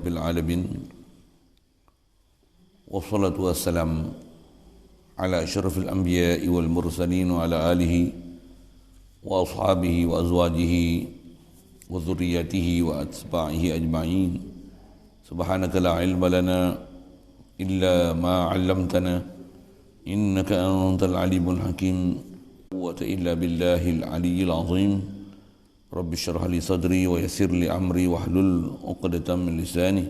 Rabbil Alamin. Wassalatu wassalam ala asyrafil anbiya'i wal mursalin wa ala alihi wa ashabihi wa azwajihi wa dhurriyyatihi wa atba'ihi ajma'in. Subhanaka la ilma lana illa ma 'allamtana innaka antal alimul hakim. Quwwata illa billahil aliyyil azim. Rabbi syrah li sadri wa yassir li amri wahlul 'uqdatam min lisani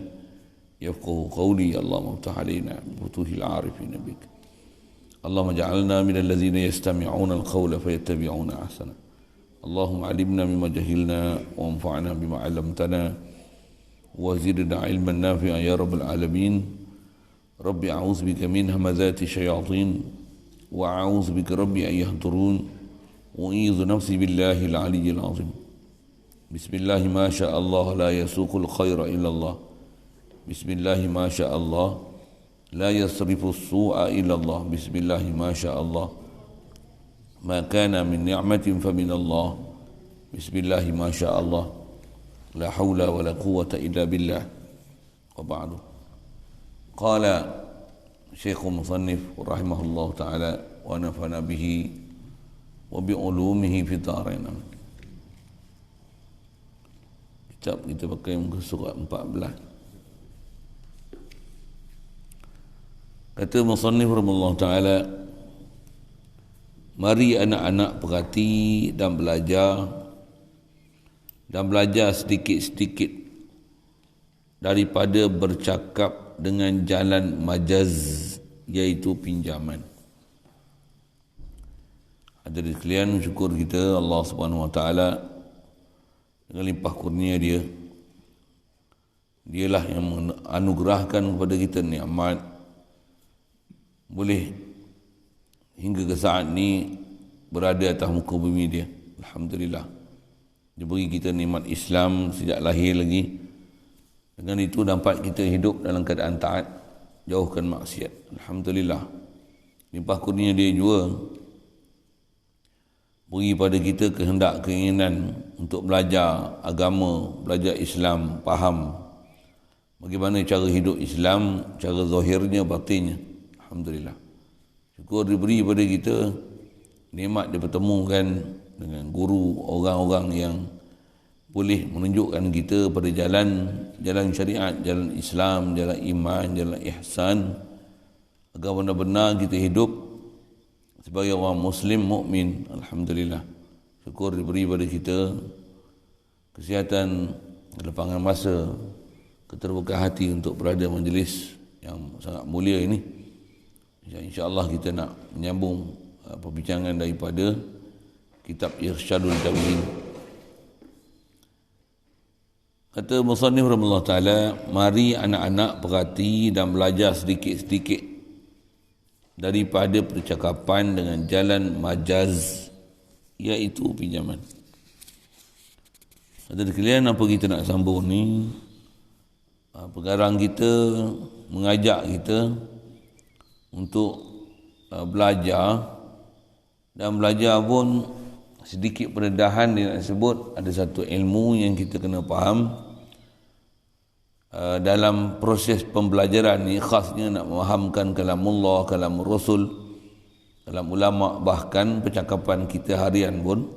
yafqahu qawli. Allahumma iftah alaina bi futuhil 'arifin bik. Allahumma ja'alna minal ladzina yastami'una al-qawla fayattabi'una ahsana. Allahumma 'allimna mimma jahilna wa anfa'na bima 'allamtana wa zidna 'ilman nafi'an ya rabbal alamin. Rabbi a'udzu bika min hamazati syayatin wa a'udzu bika rabbi an yahdurun. U'idzu nafsi billahil 'aliyyil 'azim. Bismillahi ma syaa Allah la yasuqul khaira illa Allah. Bismillahi ma syaa Allah la yasrifu as-su'a illa Allah. Bismillahi ma syaa Allah ma kana min ni'matin fa min Allah. Bismillahi ma syaa Allah la haula wa la quwwata illa billah. Wa ba'du. Qala Syekh Musannif rahimahullah ta'ala wa nafa'ana bihi wa bi ulumihi fi dharain. Kitab kita pakai muka surat 14. Kata Musannif rahimahullah ta'ala, mari anak-anak perhati dan belajar sedikit-sedikit daripada bercakap dengan jalan majaz, iaitu pinjaman. Hadirin sekalian, syukur kita Allah Subhanahu Wa Taala dengan limpah kurnia Dia. Dialah yang menganugerahkan kepada kita nikmat boleh hingga ke saat ni berada atas muka bumi Dia. Alhamdulillah. Dia beri kita nikmat Islam sejak lahir lagi. Dengan itu dapat kita hidup dalam keadaan taat, jauhkan maksiat. Alhamdulillah. Limpah kurnia Dia juga beri pada kita kehendak, keinginan untuk belajar agama, belajar Islam, faham bagaimana cara hidup Islam, cara zahirnya, batinnya. Alhamdulillah. Syukur diberi pada kita nikmat dipertemukan dengan guru, orang-orang yang boleh menunjukkan kita pada jalan syariat, jalan Islam, jalan iman, jalan ihsan, agar benar-benar kita hidup sebagai orang Muslim mukmin. Alhamdulillah. Syukur diberi pada kita kesihatan, kelapangan masa, keterbukaan hati untuk berada majlis yang sangat mulia ini. InsyaAllah kita nak menyambung perbincangan daripada kitab Irsyadul Jawin. Kata Musannif rahimahullah ta'ala, mari anak-anak perhati dan belajar sedikit-sedikit daripada percakapan dengan jalan majaz, iaitu pinjaman. Ada sekalian, apa kita nak sambung ni? Pengarang kita mengajak kita untuk belajar, dan belajar pun sedikit pendedahan dia nak sebut. Ada satu ilmu yang kita kena faham dalam proses pembelajaran ni, khasnya nak memahamkan kalamullah, kalam Rasul, kalam ulama, bahkan percakapan kita harian pun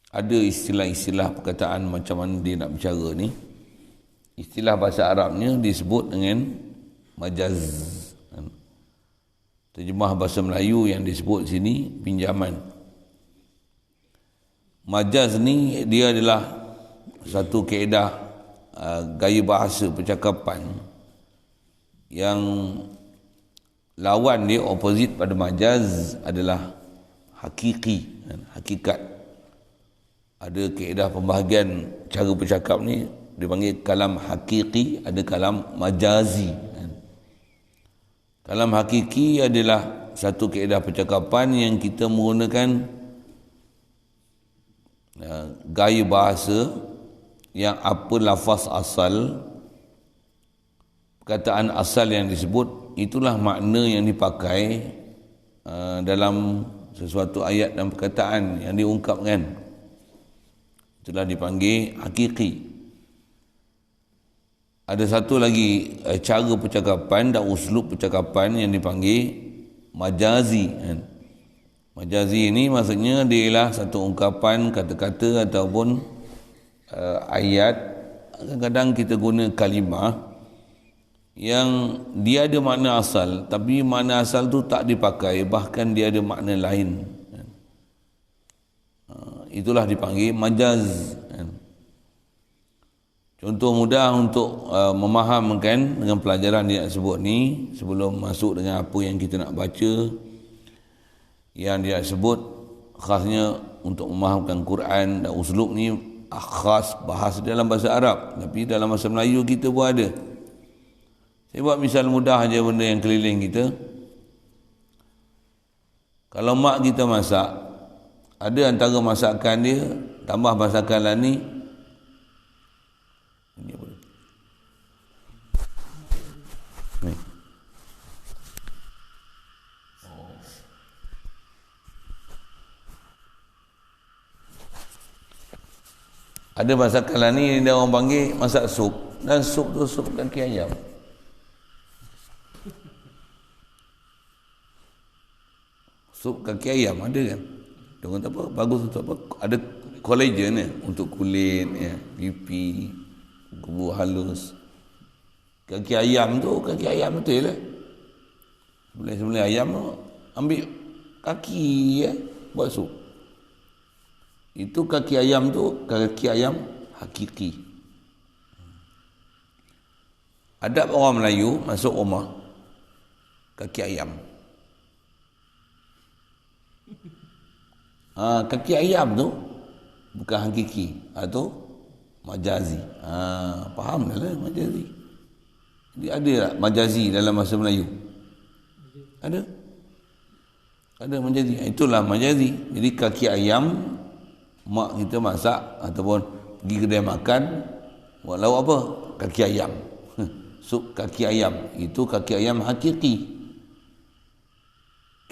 ada istilah-istilah perkataan macam mana dia nak bercara ni. Istilah bahasa Arabnya disebut dengan majaz. Terjemah bahasa Melayu yang disebut sini pinjaman. Majaz ni dia adalah satu kaedah gaya bahasa percakapan yang lawan dia, opposite pada majaz adalah hakiki, hakikat. Ada kaedah pembahagian cara bercakap ni dipanggil kalam hakiki, ada kalam majazi. Kalam hakiki adalah satu kaedah percakapan yang kita menggunakan gaya bahasa yang apa lafaz asal, perkataan asal yang disebut, itulah makna yang dipakai dalam sesuatu ayat dan perkataan yang diungkapkan. Itulah dipanggil hakiki. Ada satu lagi cara percakapan dan uslub percakapan yang dipanggil majazi kan. Majazi ini maksudnya dia ialah satu ungkapan, kata-kata ataupun ayat. Kadang-kadang kita guna kalimah yang dia ada makna asal, tapi makna asal tu tak dipakai, bahkan dia ada makna lain. Itulah dipanggil majaz. Contoh mudah untuk memahamkan dengan pelajaran yang sebut ni, sebelum masuk dengan apa yang kita nak baca, yang dia sebut khasnya untuk memahamkan Quran dan uslub ni khas bahasa dalam bahasa Arab, tapi dalam bahasa Melayu kita pun ada. Saya buat misal mudah aja benda yang keliling kita. Kalau mak kita masak, ada antara masakan dia tambah masakan lain ni. Ini apa? Ni. Ada masakan lain ni dia orang panggil masak sup, dan sup tu sup kaki ayam. Sup kaki ayam ada kan? Dia kata apa? Bagus untuk apa? Ada collagen ya, untuk kulit ya, pipi, kubu halus. Kaki ayam tu, kaki ayam betul lah. Sembelih ayam tu, ambil kaki ya, buat sup. Itu kaki ayam tu, kaki ayam hakiki. Adab orang Melayu masuk rumah, kaki ayam. Kaki ayam tu bukan hakiki, atau majazi. Faham dah lah majazi. Jadi ada tak majazi dalam bahasa Melayu? Ada majazi. Itulah majazi. Jadi kaki ayam mak kita masak ataupun pergi kedai makan, buat lauk apa? Kaki ayam. Sup kaki ayam. Itu kaki ayam hakiki.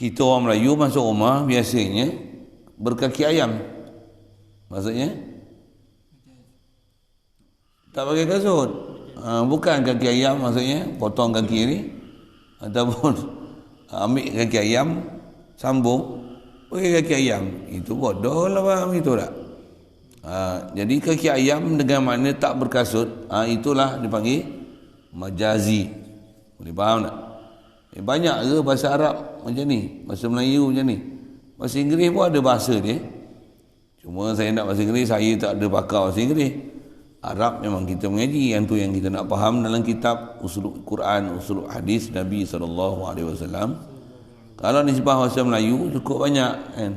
Kita orang Melayu masuk rumah biasanya berkaki ayam. Maksudnya tak pakai kasut. Bukan kaki ayam maksudnya potong kaki ni, ataupun ambil kaki ayam sambung pakai kaki ayam. Itu bodoh lah, faham itu tak? Jadi kaki ayam dengan makna tak berkasut, itulah dipanggil majazi. Boleh faham tak? Banyak ke bahasa Arab macam ni, bahasa Melayu macam ni. Bahasa Inggeris pun ada bahasa dia. Cuma saya nak bahasa Inggeris, saya tak ada pakar bahasa Inggeris. Arab memang kita mengaji, yang tu yang kita nak faham dalam kitab usul Quran, usul hadis Nabi SAW. Kalau nisbah bahasa Melayu cukup banyak kan.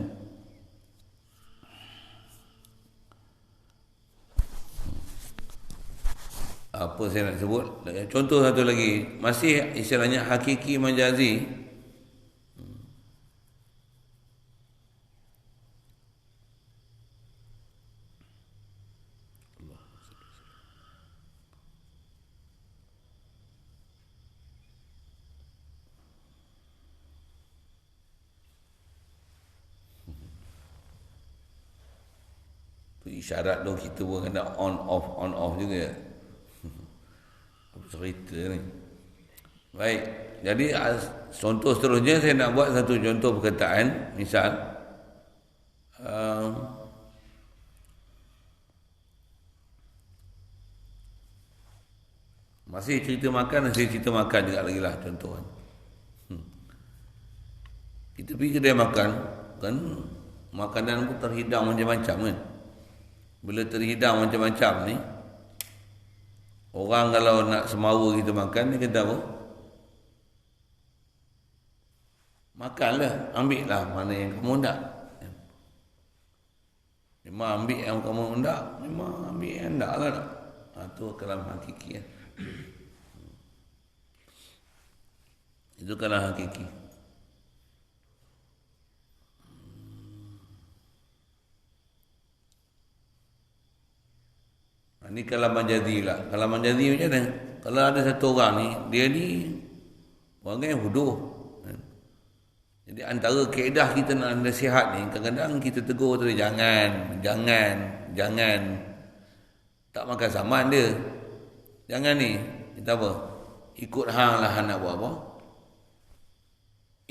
Apa saya nak sebut? Contoh satu lagi, masih istilahnya hakiki majazi. Isyarat tu kita pun kena on off juga. Apa cerita ni? Baik, jadi contoh seterusnya saya nak buat satu contoh perkataan. Misal masih cerita makan juga lagi lah contoh kan. Kita pergi kedai makan kan, makanan pun terhidang macam-macam kan. Bila terhidang macam-macam ni, orang kalau nak semawa kita makan, dia kata apa? Makanlah, ambil lah mana yang kamu nak. Memang ambil yang kamu nak, memang ambil yang nak lah. Itu kalam hakiki. Itu kalam hakiki. Ini kalam majazi lah. Kalam majazi macam mana? Kalau ada satu orang ni, dia ni orang yang bodoh. Jadi antara kaedah kita nak nasihat ni, kadang-kadang kita tegur tu, jangan. Tak makan saman dia. Jangan ni, kita apa? Ikut hang lah nak buat apa?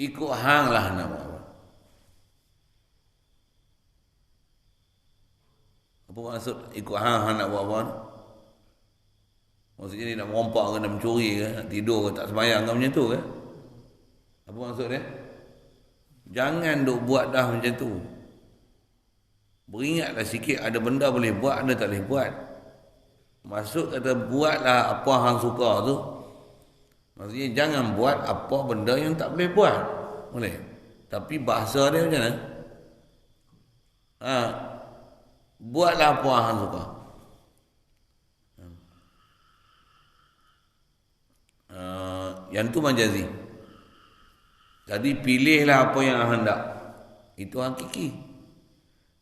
Ikut hang lah nak buat apa? Apa maksud ikut hang nak buat apa? Maksudnya dia nak merompak ke, nak mencuri ke, nak tidur ke, tak sembahyang ke macam tu ke? Apa maksud dia? Jangan duk buat dah macam tu. Beringatlah sikit, ada benda boleh buat, ada tak boleh buat. Maksud kata buatlah apa hang suka tu. Maksudnya jangan buat apa benda yang tak boleh buat. Boleh. Tapi bahasa dia macam mana? Buatlah apa hang suka. Yang tu majazi. Jadi pilihlah apa yang hang hendak. Itu hakiki.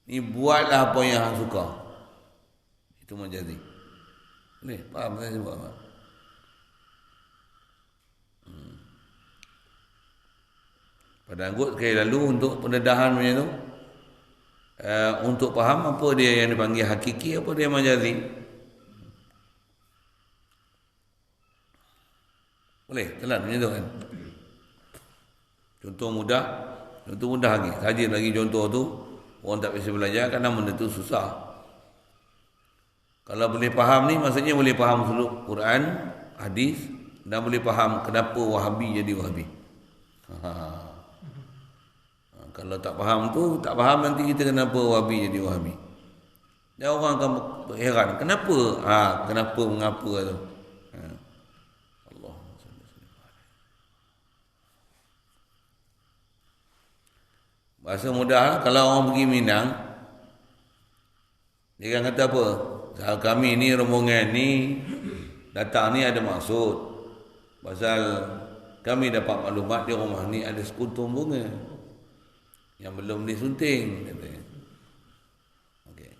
Ni buatlah apa yang hang suka. Itu majazi. Boleh? Faham saya sebut apa? Pada anggut sekali lalu untuk pendedahan macam tu, untuk faham apa dia yang dipanggil hakiki, apa dia majazi. Boleh? Telan macam tu kan? Contoh mudah lagi. Saja lagi contoh tu, orang tak biasa belajar kerana benda tu susah. Kalau boleh faham ni, maksudnya boleh faham seluruh Quran, hadis, dan boleh faham kenapa Wahabi jadi Wahabi. Kalau tak faham tu, tak faham nanti kita kenapa Wahabi jadi Wahabi. Dan orang akan heran, kenapa? Kenapa, mengapa tu. Allah. Bahasa mudah, kalau orang pergi Minang, dia akan kata apa? Kami ni, rombongan ni, datang ni ada maksud. Pasal kami dapat maklumat di rumah ni ada sekuntum bunga yang belum disunting, katanya. Okay.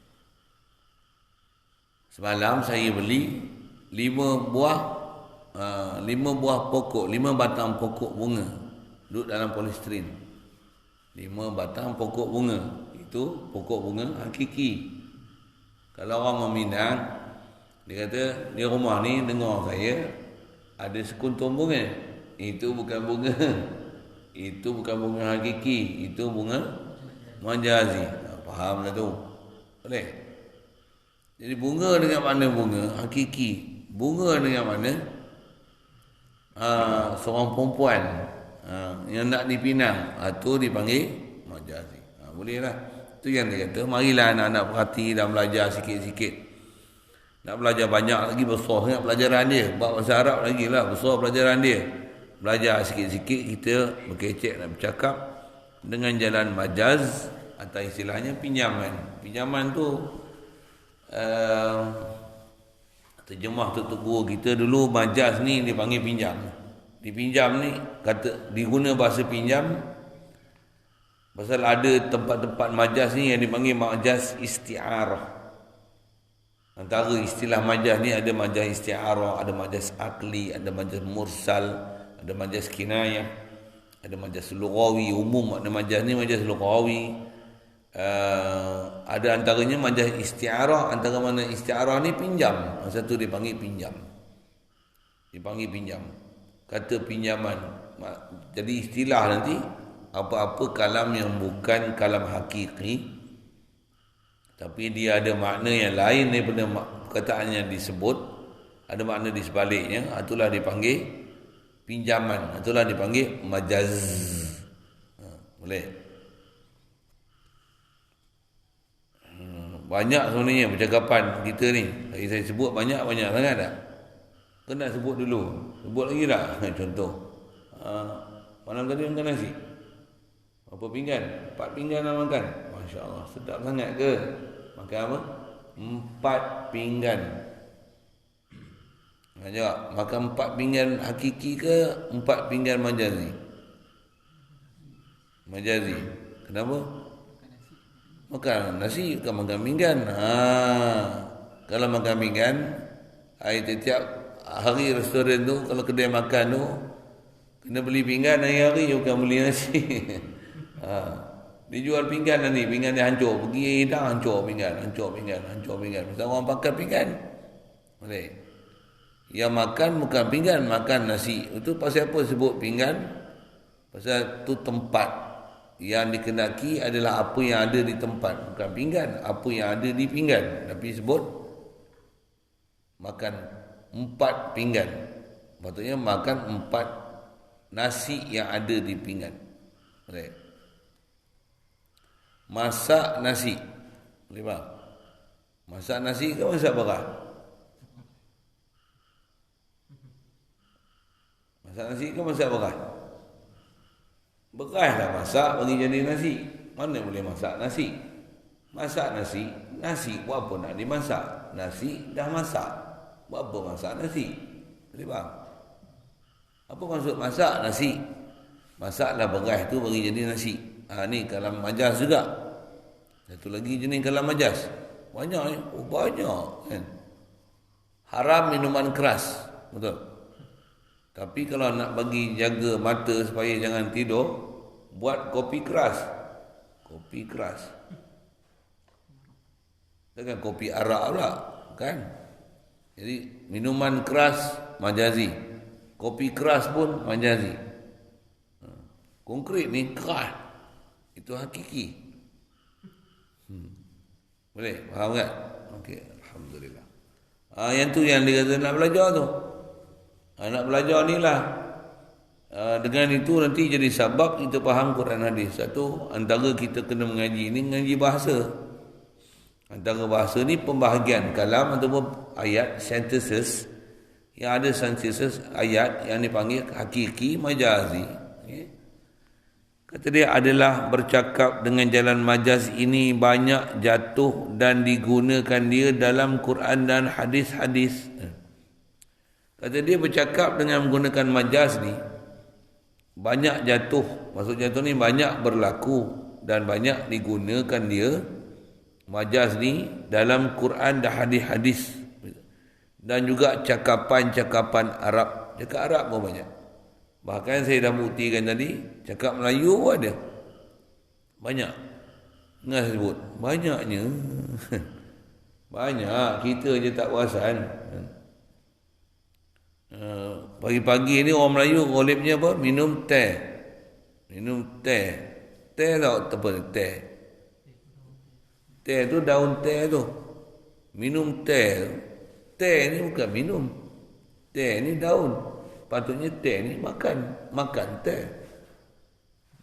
Semalam saya beli 5 batang pokok bunga duduk dalam polisterin. 5 batang pokok bunga. Itu pokok bunga hakiki. Kalau orang meminang, dia kata, di rumah ni dengar saya ada sekuntum bunga. Itu bukan bunga. Itu bukan bunga hakiki. Itu bunga majazi. Faham lah tu? Boleh? Jadi bunga dengan mana bunga hakiki? Bunga dengan mana seorang perempuan yang nak dipinang, itu dipanggil majazi. Boleh lah. Itu yang dia kata, marilah anak-anak perhati dan belajar sikit-sikit. Nak belajar banyak lagi, besar sangat pelajaran dia. Bab bahasa Arab lagi lah, besar pelajaran dia. Belajar sikit-sikit, kita berkecek nak bercakap dengan jalan majaz, atau istilahnya pinjaman. Pinjaman tu, terjemah tutup guru kita dulu, majaz ni dipanggil pinjam. Dipinjam ni, kata diguna bahasa pinjam, pasal ada tempat-tempat majaz ni yang dipanggil majaz isti'arah. Antara istilah majaz ni ada majaz isti'arah, ada majaz akli, ada majaz mursal, ada majaz kinayah, ada majaz lughawi. Umum makna majaz ni majaz lughawi. Ada antaranya majaz isti'arah. Antara mana isti'arah ni pinjam. Satu dipanggil pinjam. Dipanggil pinjam. Kata pinjaman. Jadi istilah nanti, apa-apa kalam yang bukan kalam hakiki, tapi dia ada makna yang lain daripada perkataan yang disebut, ada makna di sebaliknya, itulah dipanggil pinjaman, itulah dipanggil majaz. Boleh? Banyak sebenarnya percakapan kita ni. Tadi saya sebut banyak-banyak sangat tak? Kena sebut dulu. Sebut lagi tak? Contoh. Malam tadi makan nasi. Berapa pinggan? 4 pinggan nak makan. Masya Allah, sedap sangat ke? Makan apa? 4 pinggan. Jawab, makan 4 pinggan hakiki ke 4 pinggan majazi? Majazi. Kenapa? Makan nasi, bukan makan pinggan. Kalau makan pinggan, tiap hari restoran tu, kalau kedai makan tu, kena beli pinggan hari-hari, bukan beli nasi. Dia jual pinggan ni, pinggan dia hancur. Pergi dah hancur pinggan. Masa orang pakai pinggan. Boleh. Yang makan bukan pinggan, makan nasi. Itu pasal apa sebut pinggan? Pasal tu tempat yang dikendaki adalah apa yang ada di tempat, bukan pinggan, apa yang ada di pinggan. Tapi sebut makan 4 pinggan. Maksudnya makan 4 nasi yang ada di pinggan. Boleh. Masak nasi. Boleh faham? Masak nasi ke masak beras? Masak nasi ke masak beras? Beras dah masak bagi jadi nasi. Mana boleh masak nasi? Masak nasi, nasi buat apa nak dimasak? Nasi dah masak. Buat apa masak nasi? Boleh faham? Apa maksud masak nasi? Masaklah beras tu bagi jadi nasi. Ni kalam majas juga. Satu lagi jenis kalam majas. Banyak ni. Oh, banyak kan. Haram minuman keras. Betul. Tapi kalau nak bagi jaga mata supaya jangan tidur, buat kopi keras. Kopi keras. Takkan kopi arak pula, kan? Jadi minuman keras majazi. Kopi keras pun majazi. Konkret ni keras. Itu hakiki. Boleh? Faham tak? Okey, alhamdulillah. Yang tu yang dia kata nak belajar tu. Nak belajar ni lah. Dengan itu nanti jadi sebab kita faham Quran hadis. Satu, antara kita kena mengaji ni, mengaji bahasa. Antara bahasa ni pembahagian kalam ataupun ayat, sentences. Yang ada sentences ayat yang dipanggil hakiki majazi. Okay. Kata dia adalah bercakap dengan jalan majaz ini banyak jatuh dan digunakan dia dalam Quran dan hadis-hadis. Kata dia bercakap dengan menggunakan majaz ni banyak jatuh. Maksud jatuh ni banyak berlaku dan banyak digunakan dia majaz ni dalam Quran dan hadis-hadis. Dan juga cakapan-cakapan Arab. Cakap Arab pun banyak. Bahkan saya dah buktikan tadi, cakap Melayu pun ada. Banyak. Dengar saya sebut. Banyaknya. Banyak. Kita je tak perasan. Pagi-pagi ni orang Melayu golipnya apa? Minum teh. Minum teh. Teh tau apa? Teh. Teh tu daun teh tu. Minum teh. Teh ni bukan minum. Teh ni daun. Patutnya teh ni makan. Makan teh.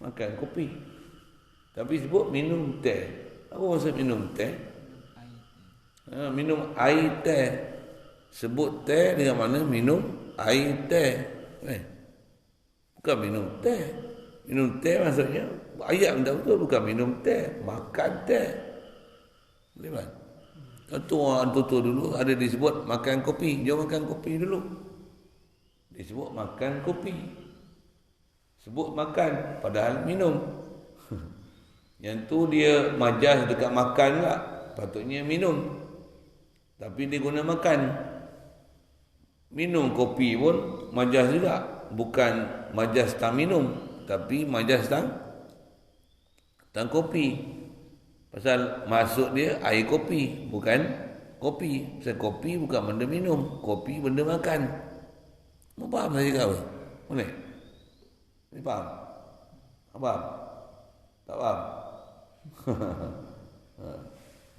Makan kopi. Tapi sebut minum teh. Apa maksud minum teh? Minum air teh. Sebut teh dengan mana minum air teh. Bukan minum teh. Minum teh maksudnya ayat betul-betul bukan minum teh. Makan teh. Boleh kan? Tentu orang tutur dulu ada disebut makan kopi. Jom makan kopi dulu. Disebut makan kopi. Sebut makan padahal minum. Yang tu dia majaz dekat makan lah. Patutnya minum. Tapi dia guna makan. Minum kopi pun majaz juga. Bukan majaz tang minum. Tapi majaz tang kopi. Pasal maksud dia air kopi, bukan kopi. Pasal kopi bukan benda minum, kopi benda makan. Mau faham saya cakap apa? Boleh? Ni faham? Faham? Tak faham?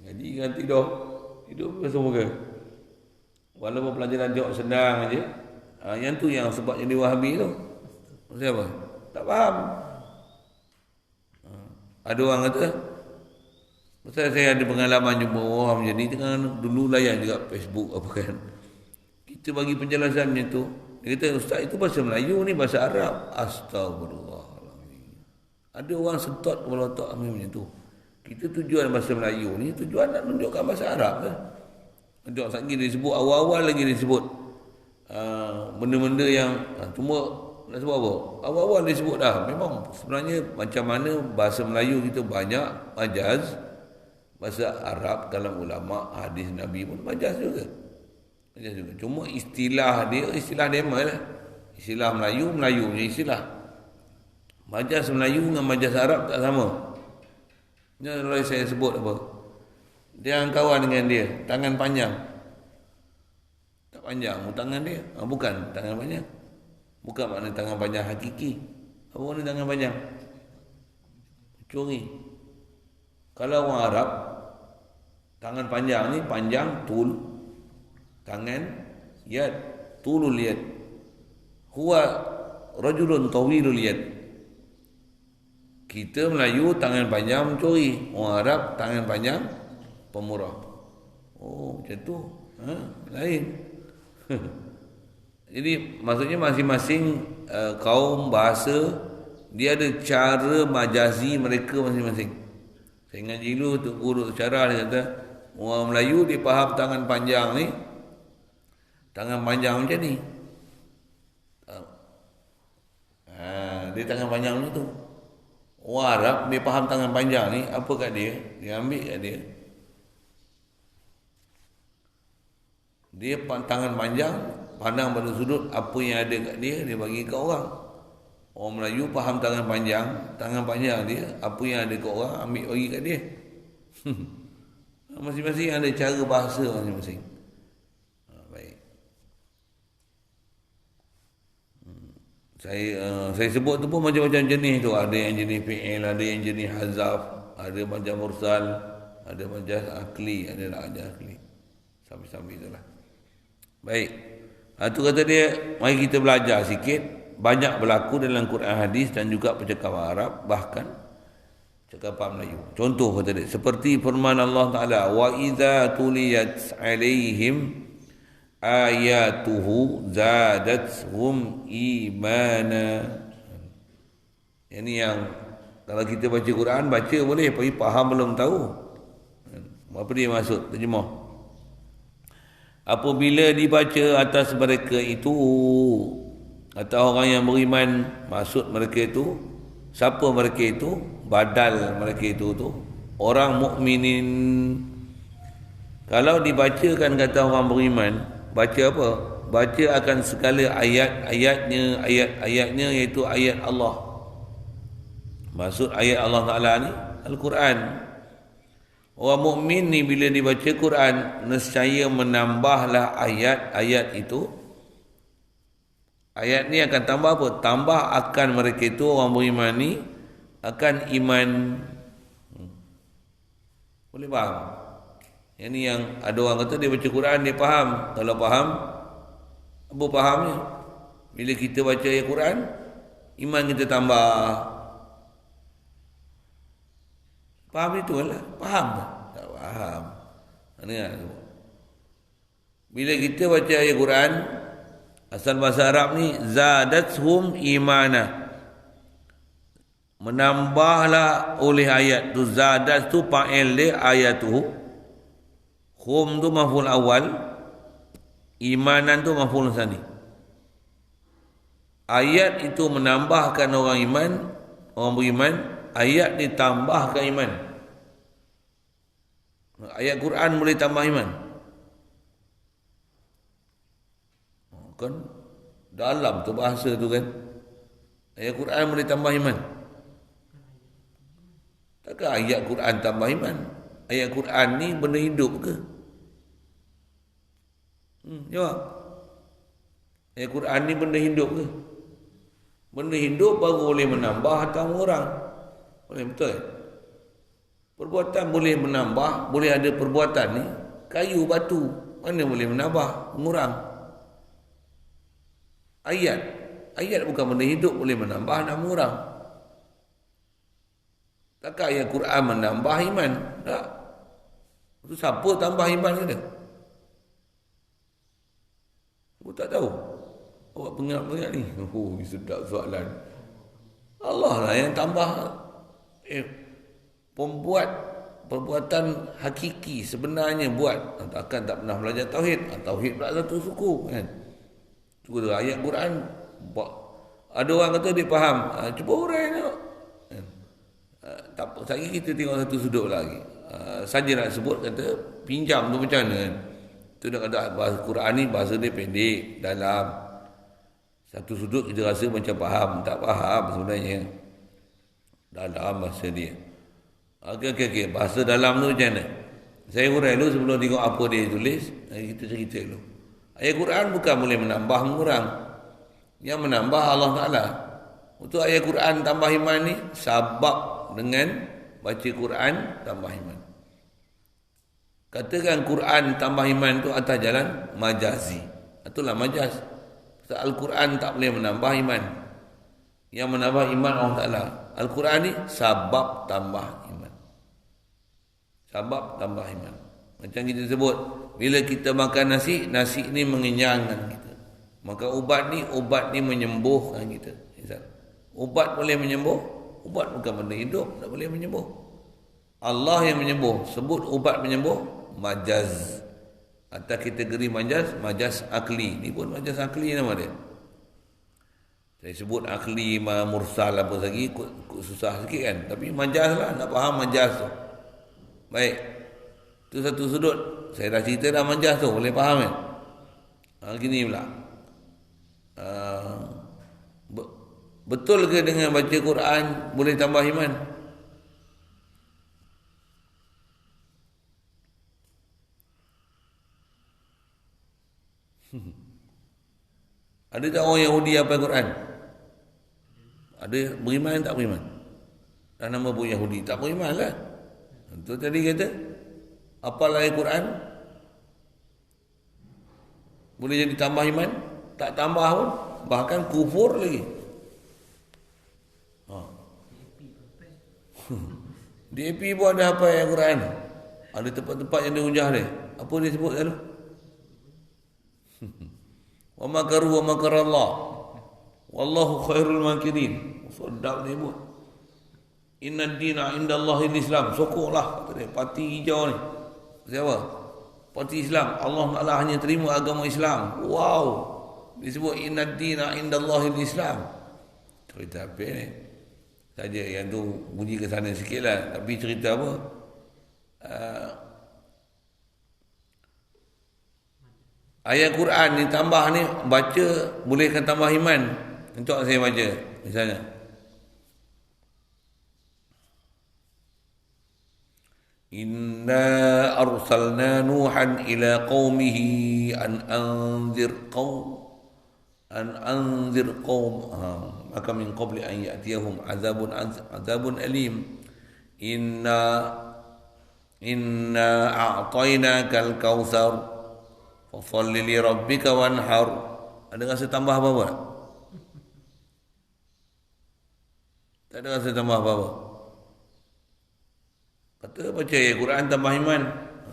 Jadi kan tidur pasal muka. Walaupun pelajaran jawab senang aja. Yang tu yang sebab jadi Wahabi tu. Maksud apa? Tak faham. Ada orang kata, pasal saya ada pengalaman jumpa orang macam ni, tengah dulu layan juga Facebook apa kan. Kita bagi penjelasan macam tu. Dia kata, Ustaz itu bahasa Melayu ni bahasa Arab. Astagfirullahaladzim. Ada orang sentot kepala otak kami macam tu. Kita tujuan bahasa Melayu ni, tujuan nak tunjukkan bahasa Arab kan. Tunjuk lagi disebut, awal-awal lagi disebut benda-benda yang cuma nak sebut apa? Awal-awal disebut dah. Memang sebenarnya macam mana bahasa Melayu kita banyak majaz. Bahasa Arab dalam ulama hadis Nabi pun majaz juga. Majaz juga. Cuma istilah dia lah. Istilah Melayu punya istilah. Majaz Melayu dengan majaz Arab tak sama. Ini kalau saya sebut apa? Dia kawan dengan dia, tangan panjang. Tak panjang tangan dia. Bukan tangan panjang. Bukan makna tangan panjang hakiki. Apa makna tangan panjang? Curi. Kalau orang Arab, tangan panjang ni panjang tul. Tangan yad, tulul yad. Huwa rajulun tawilul yad. Kita Melayu tangan panjang mencuri. Orang Arab tangan panjang pemurah. Oh, macam tu. Lain. Jadi maksudnya masing-masing kaum bahasa dia ada cara majazi mereka masing-masing. Saya ngaji dulu tu guru cara dia kata orang Melayu dia faham tangan panjang ni, tangan panjang macam ni. Dia tangan panjang macam tu. Orang Arab dia faham tangan panjang ni apa kat dia? Dia ambil kat dia. Dia tangan panjang, pandang pada sudut apa yang ada kat dia, dia bagi kat orang. Orang Melayu faham tangan panjang dia, apa yang ada kat orang, ambil bagi kat dia. Masing-masing ada cara bahasa masing-masing. Baik. Saya sebut tu pun macam-macam jenis tu. Ada yang jenis fi'il, ada yang jenis hazaf, ada macam mursal, ada macam akli, ada macam akli. Sambil-sambil itulah. Baik. Itu kata dia, mari kita belajar sikit. Banyak berlaku dalam Quran hadis dan juga percakapan Arab, bahkan cakapan Melayu. Contoh kata dia, seperti firman Allah Ta'ala, wa idza tuliyat alaihim ayatuhu zadatuhum imana. Ini yang kalau kita baca Quran, baca boleh, tapi faham belum tahu. Apa dia maksud? Terjemah. Apabila dibaca atas mereka itu, atau orang yang beriman, maksud mereka itu, siapa mereka itu? Badal mereka itu tu orang mukminin. Kalau dibacakan kata orang beriman, baca apa? Baca akan segala ayat-ayatnya iaitu ayat Allah. Maksud ayat Allah Ta'ala ni Al-Quran. Orang mukmin ni bila dibaca Quran, nescaya menambahlah ayat-ayat itu. Ayat ni akan tambah apa? Tambah akan mereka itu orang beriman ni akan iman. Boleh faham? Yang ni yang ada orang kata dia baca Quran dia faham. Kalau faham, apa fahamnya? Bila kita baca ayat Quran, iman kita tambah. Faham itu lah. Faham tak? Tak faham. Bila kita baca ayat Quran, asal bahasa Arab ni zadatuhum imana. Menambahlah oleh ayat tu. Zadat tu fa'il dia ayatuhu. Hum tu maf'ul awal. Imanan tu maf'ul tsani. Ayat itu menambahkan orang iman, orang beriman. Ayat ditambahkan iman. Ayat Quran boleh tambah iman. Kan dalam tu bahasa tu kan. Ayat Quran boleh tambah iman. Takkan ayat Quran tambah iman? Ayat Quran ni benda hidup ke? Jawab. Ayat Quran ni benda hidup ke? Benda hidup baru boleh menambah atau orang. Boleh, betul? Perbuatan boleh menambah, boleh ada perbuatan ni. Kayu, batu, mana boleh menambah, mengurang. Ayat bukan benda hidup, boleh menambah dan mengurang. Takkan ayat Quran menambah iman? Tak. Itu siapa tambah iman ke dia? Aku tak tahu. Awak pengat-pengat ni. Oh, sedap soalan. Allah lah yang tambah. Pembuat perbuatan hakiki sebenarnya buat. Takkan tak pernah belajar tauhid. Tauhid pula satu suku kan. Cuba ayat Quran. Ada orang kata dia faham. Cuba orang tengok. Tak apa. Sekali kita tengok satu sudut lagi. Saja nak sebut kata pinjam tu macam mana kan. Itu nak kata bahasa Quran ni bahasa dia pendek, dalam. Satu sudut kita rasa macam faham. Tak faham sebenarnya. Dalam bahasa dia. Okey. Bahasa dalam tu macam mana? Saya urai dulu sebelum tengok apa dia tulis. Kita cerita dulu. Ayat Quran bukan boleh menambah mengurang. Yang menambah Allah Ta'ala. Untuk ayat Quran tambah iman ni sabab dengan baca Quran tambah iman. Katakan Quran tambah iman tu atas jalan majazi. Itulah majaz. Al-Quran tak boleh menambah iman. Yang menambah iman Allah Ta'ala. Al-Quran ni sabab tambah iman. Sabab tambah iman. Macam kita sebut, bila kita makan nasi, nasi ni mengenyangkan kita. Maka ubat ni menyembuhkan kita. Ubat boleh menyembuh, ubat bukan benda hidup, tak boleh menyembuh. Allah yang menyembuh, sebut ubat menyembuh, majaz. Atas kategori majaz, majaz akli. Ni pun majaz akli nama dia. Saya sebut akli, mursal apa lagi, ikut susah sikit kan. Tapi majaz lah, nak faham majaz tu. Baik. Itu satu sudut. Saya dah cerita dah majaz tu, boleh faham kan? Gini pula. Betul ke dengan baca Quran boleh tambah iman? Ada tak orang Yahudi apa Quran? Ada beriman tak beriman? Dan nama pun Yahudi tak beriman lah. Itu tadi kata apal ayat Quran boleh jadi tambah iman? Tak tambah pun, bahkan kufur lagi. DAP pun ada apa ayat Quran? Ada tempat-tempat yang dia hujah dia. Apa dia sebut selalu? Wa makaru wa makarallah. Wallahu khairul makirin. Sedap dia sebut. Inna dina indallahi Islam. Sokonglah kata dia. Parti hijau ni. Siapa? Parti Islam. Allah Ta'ala hanya terima agama Islam. Wow. Dia sebut inna dina indallahi Islam. Cerita apa ni? Saja yang tu bunyi ke sana sikit lah. Tapi cerita apa? Ayat Quran ni tambah ni baca bolehkan tambah iman. Untuk saya baca misalnya. Inna arsalna Nuhan ila qaumihi an anzir qaum maka min qabli an ya'tiyahum azabun alim. Inna a'tainakal kautsar fasholli li rabbika wanhar. Ada rasa tambah apa-apa? Tak ada rasa tambah apa-apa. Kata baca ayat Quran tambah iman.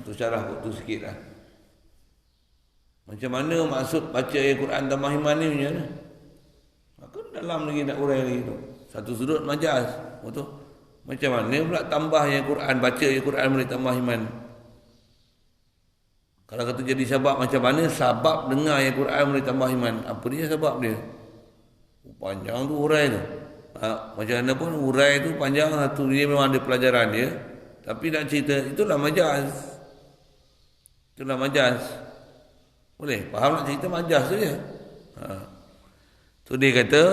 Untuk syarah tu sikit lah. Macam mana maksud baca ayat Quran tambah iman ni macam mana? Maka dalam lagi nak urai lagi tu. Satu sudut majaz. Betul? Macam mana pula tambah ayat Quran, baca ayat Quran boleh tambah iman? Kalau kata jadi sebab, macam mana sebab dengar ayat Quran boleh tambah iman? Apa dia sebab dia? Panjang tu urai tu. Macam mana pun urai tu panjang satu. Dia memang ada pelajaran dia. Tapi nak cerita, itulah majaz. Itulah majaz. Boleh? Faham nak cerita majaz tu je. Tu dia kata,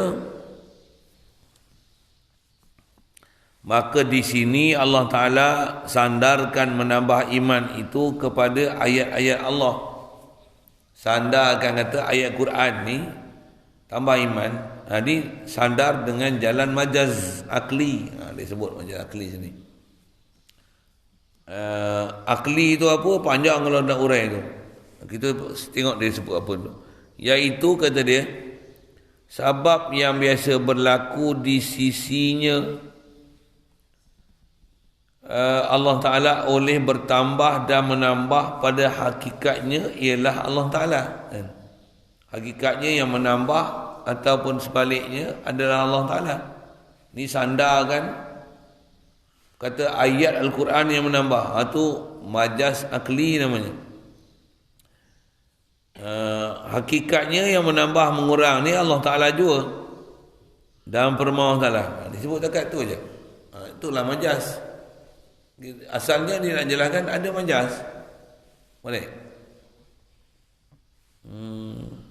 maka di sini Allah Ta'ala sandarkan menambah iman itu kepada ayat-ayat Allah. Sandarkan kata ayat Quran ni tambah iman. Ini sandar dengan jalan majaz akli. Dia sebut majaz akli sini. Akli itu apa? Panjang kalau nak urai tu. Kita tengok dia sebut apa tu. Iaitu kata dia, sebab yang biasa berlaku di sisinya Allah Ta'ala oleh bertambah dan menambah pada hakikatnya ialah Allah Ta'ala. Hakikatnya yang menambah ataupun sebaliknya adalah Allah Ta'ala. Ini sandarkan kata ayat Al-Quran yang menambah. Itu majaz akli namanya. Hakikatnya yang menambah mengurang ni Allah Ta'ala juga dalam firman Allah Ta'ala. Disebut dekat tu je. Itulah majaz. Asalnya dia nak jelaskan ada majaz. Boleh.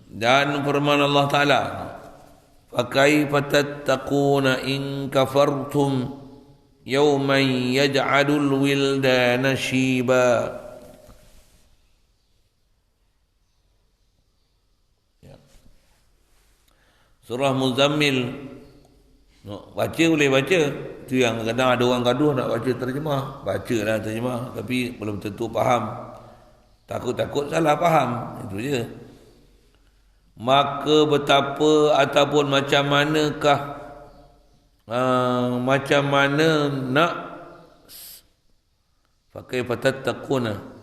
Dan firman Allah Ta'ala, فَكَيْفَ تَتَّقُونَ إِن كَفَرْتُمْ يَوْمًا يَجْعَلُ الْوِلْدَانَ شِيبًا. Surah Muzammil. Baca boleh baca. Itu yang kadang ada orang gaduh nak baca terjemah. Baca lah terjemah. Tapi belum tentu faham. Takut-takut salah faham. Itu je. Maka betapa ataupun macam manakah macam mana nak pakai fatattaquna.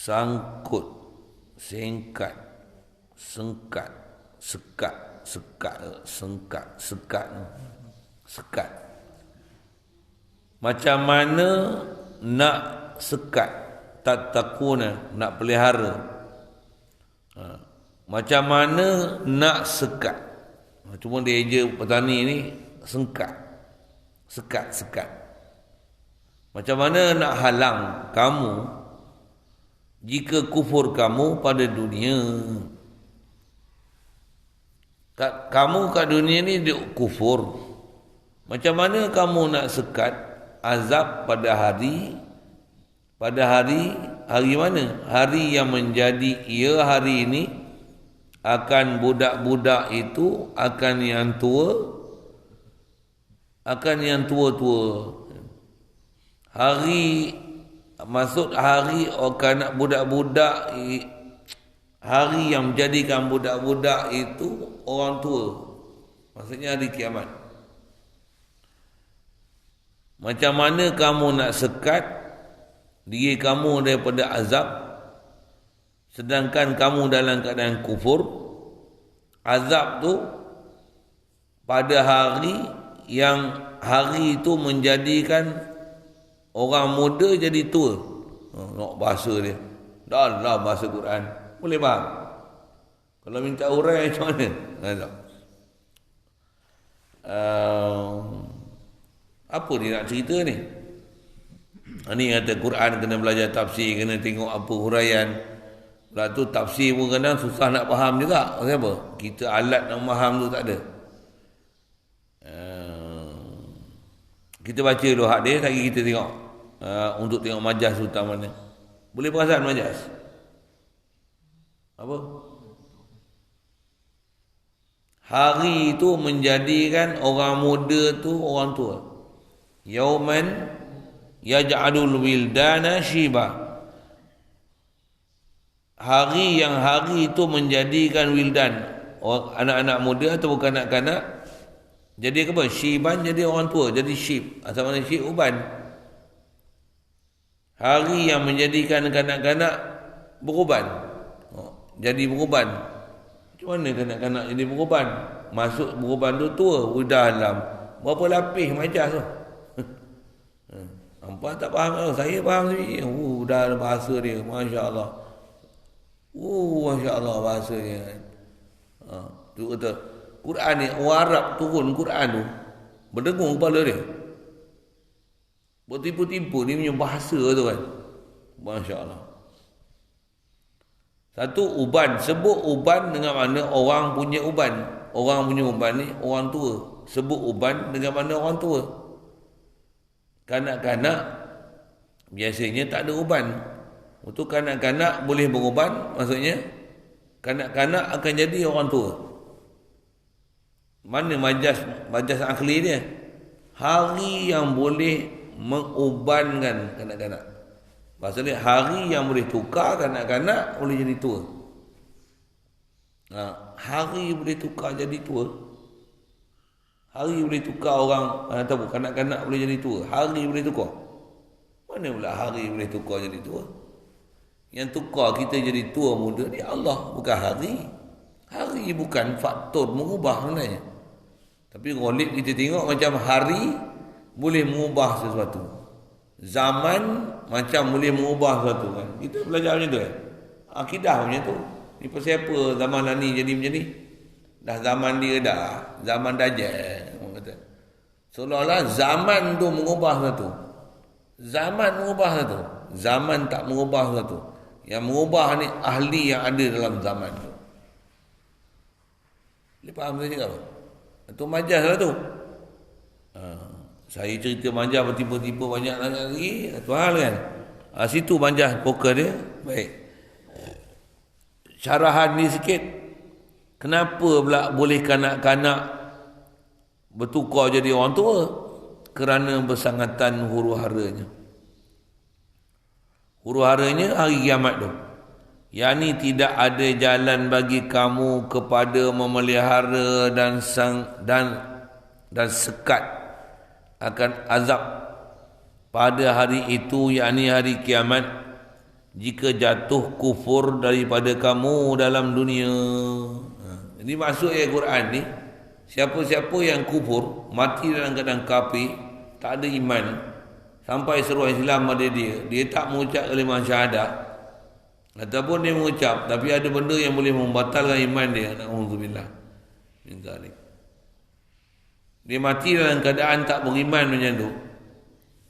Sangkut, singkat, sengkat, sekat, sekat. Macam mana nak sekat, tattaquna, nak pelihara. Macam mana nak sekat. Cuma dia je petani ni sekat. Macam mana nak halang kamu jika kufur kamu pada dunia. Kamu kat dunia ni dia kufur. Macam mana kamu nak sekat azab pada hari mana? Hari yang menjadi hari ini akan budak-budak itu akan yang tua-tua. Maksud hari kanak budak-budak, hari yang menjadikan budak-budak itu orang tua. Maksudnya hari kiamat. Macam mana kamu nak sekat diri kamu daripada azab sedangkan kamu dalam keadaan kufur? Azab tu pada hari itu menjadikan orang muda jadi tua. Nak bahasa dia. Dalam bahasa Quran. Boleh faham? Kalau minta urai macam mana? Apa dia nak cerita ni? Ni kata Quran kena belajar tafsir, kena tengok apa huraian. Lepas tu tafsir pun kadang susah nak faham juga. Kenapa? Kita alat nak faham tu tak ada. Kita baca dulu hak dia, lagi kita tengok. Untuk tengok majas utamanya. Boleh perasan majas? Apa? Hari itu menjadikan orang muda tu orang tua. Yauman yaj'alul wildana shiba. Hari itu menjadikan wildan, anak-anak muda atau kanak-kanak jadi apa? Shiban, jadi orang tua, jadi shib. Asal mana shib? Uban. Hari yang menjadikan kanak-kanak beruban. Jadi beruban. Macam mana kanak-kanak jadi beruban? Masuk beruban tu tua. Udah dalam berapa lapis majas tu. Nampak tak faham? Saya faham sendiri. Dah ada bahasa dia. Masya Allah. Masya Allah bahasa dia. Tu kata Quran ni, orang Arab turun Quran tu berdengung kepala dia. Bertipu-tipu ni punya bahasa tu kan. Masya Allah. Satu uban. Sebut uban dengan mana orang punya uban. Orang punya uban ni orang tua. Sebut uban dengan mana orang tua. Kanak-kanak biasanya tak ada uban. Untuk kanak-kanak boleh beruban. Maksudnya kanak-kanak akan jadi orang tua. Mana majas akhli dia? Hari yang boleh mengubankan kanak-kanak. Maksudnya hari yang boleh tukar kanak-kanak boleh jadi tua. Hari boleh tukar jadi tua. Hari boleh tukar orang atau kanak-kanak boleh jadi tua. Hari boleh tukar. Mana pula hari boleh tukar jadi tua? Yang tukar kita jadi tua muda ni Allah, bukan hari. Hari bukan faktor mengubah sebenarnya. Tapi golib kita tengok macam hari boleh mengubah sesuatu. Zaman macam boleh mengubah sesuatu kan. Kita belajar macam tu kan. Akidah macam tu. Ni pasal apa zaman ni jadi macam ni? Dah zaman dia dah. Zaman Dajjal. Orang kata. Seolah-olah zaman tu mengubah satu. Zaman mengubah satu. Zaman tak mengubah satu. Yang mengubah ni ahli yang ada dalam zaman tu. Dia faham saya cakap apa? Itu majaz lah tu. Saya cerita majaz bertipu-tipu banyak lagi. Itu hal kan. Situ majaz poker dia. Baik. Syarahan ni sikit. Kenapa pula boleh kanak-kanak bertukar jadi orang tua? Kerana bersangatan huru-haranya. Huru-haranya hari kiamat tu. Yang ni tidak ada jalan bagi kamu kepada memelihara dan sekat akan azab pada hari itu, yakni hari kiamat, jika jatuh kufur daripada kamu dalam dunia. Ini maksud ayat Quran ni, siapa-siapa yang kufur, mati dalam keadaan kafir, tak ada iman, sampai seruan Islam pada dia tak mengucap kalimah syahadah, ataupun dia mengucap tapi ada benda yang boleh membatalkan iman dia, na'udzubillah min zalik. Dia mati dalam keadaan tak beriman macam tu.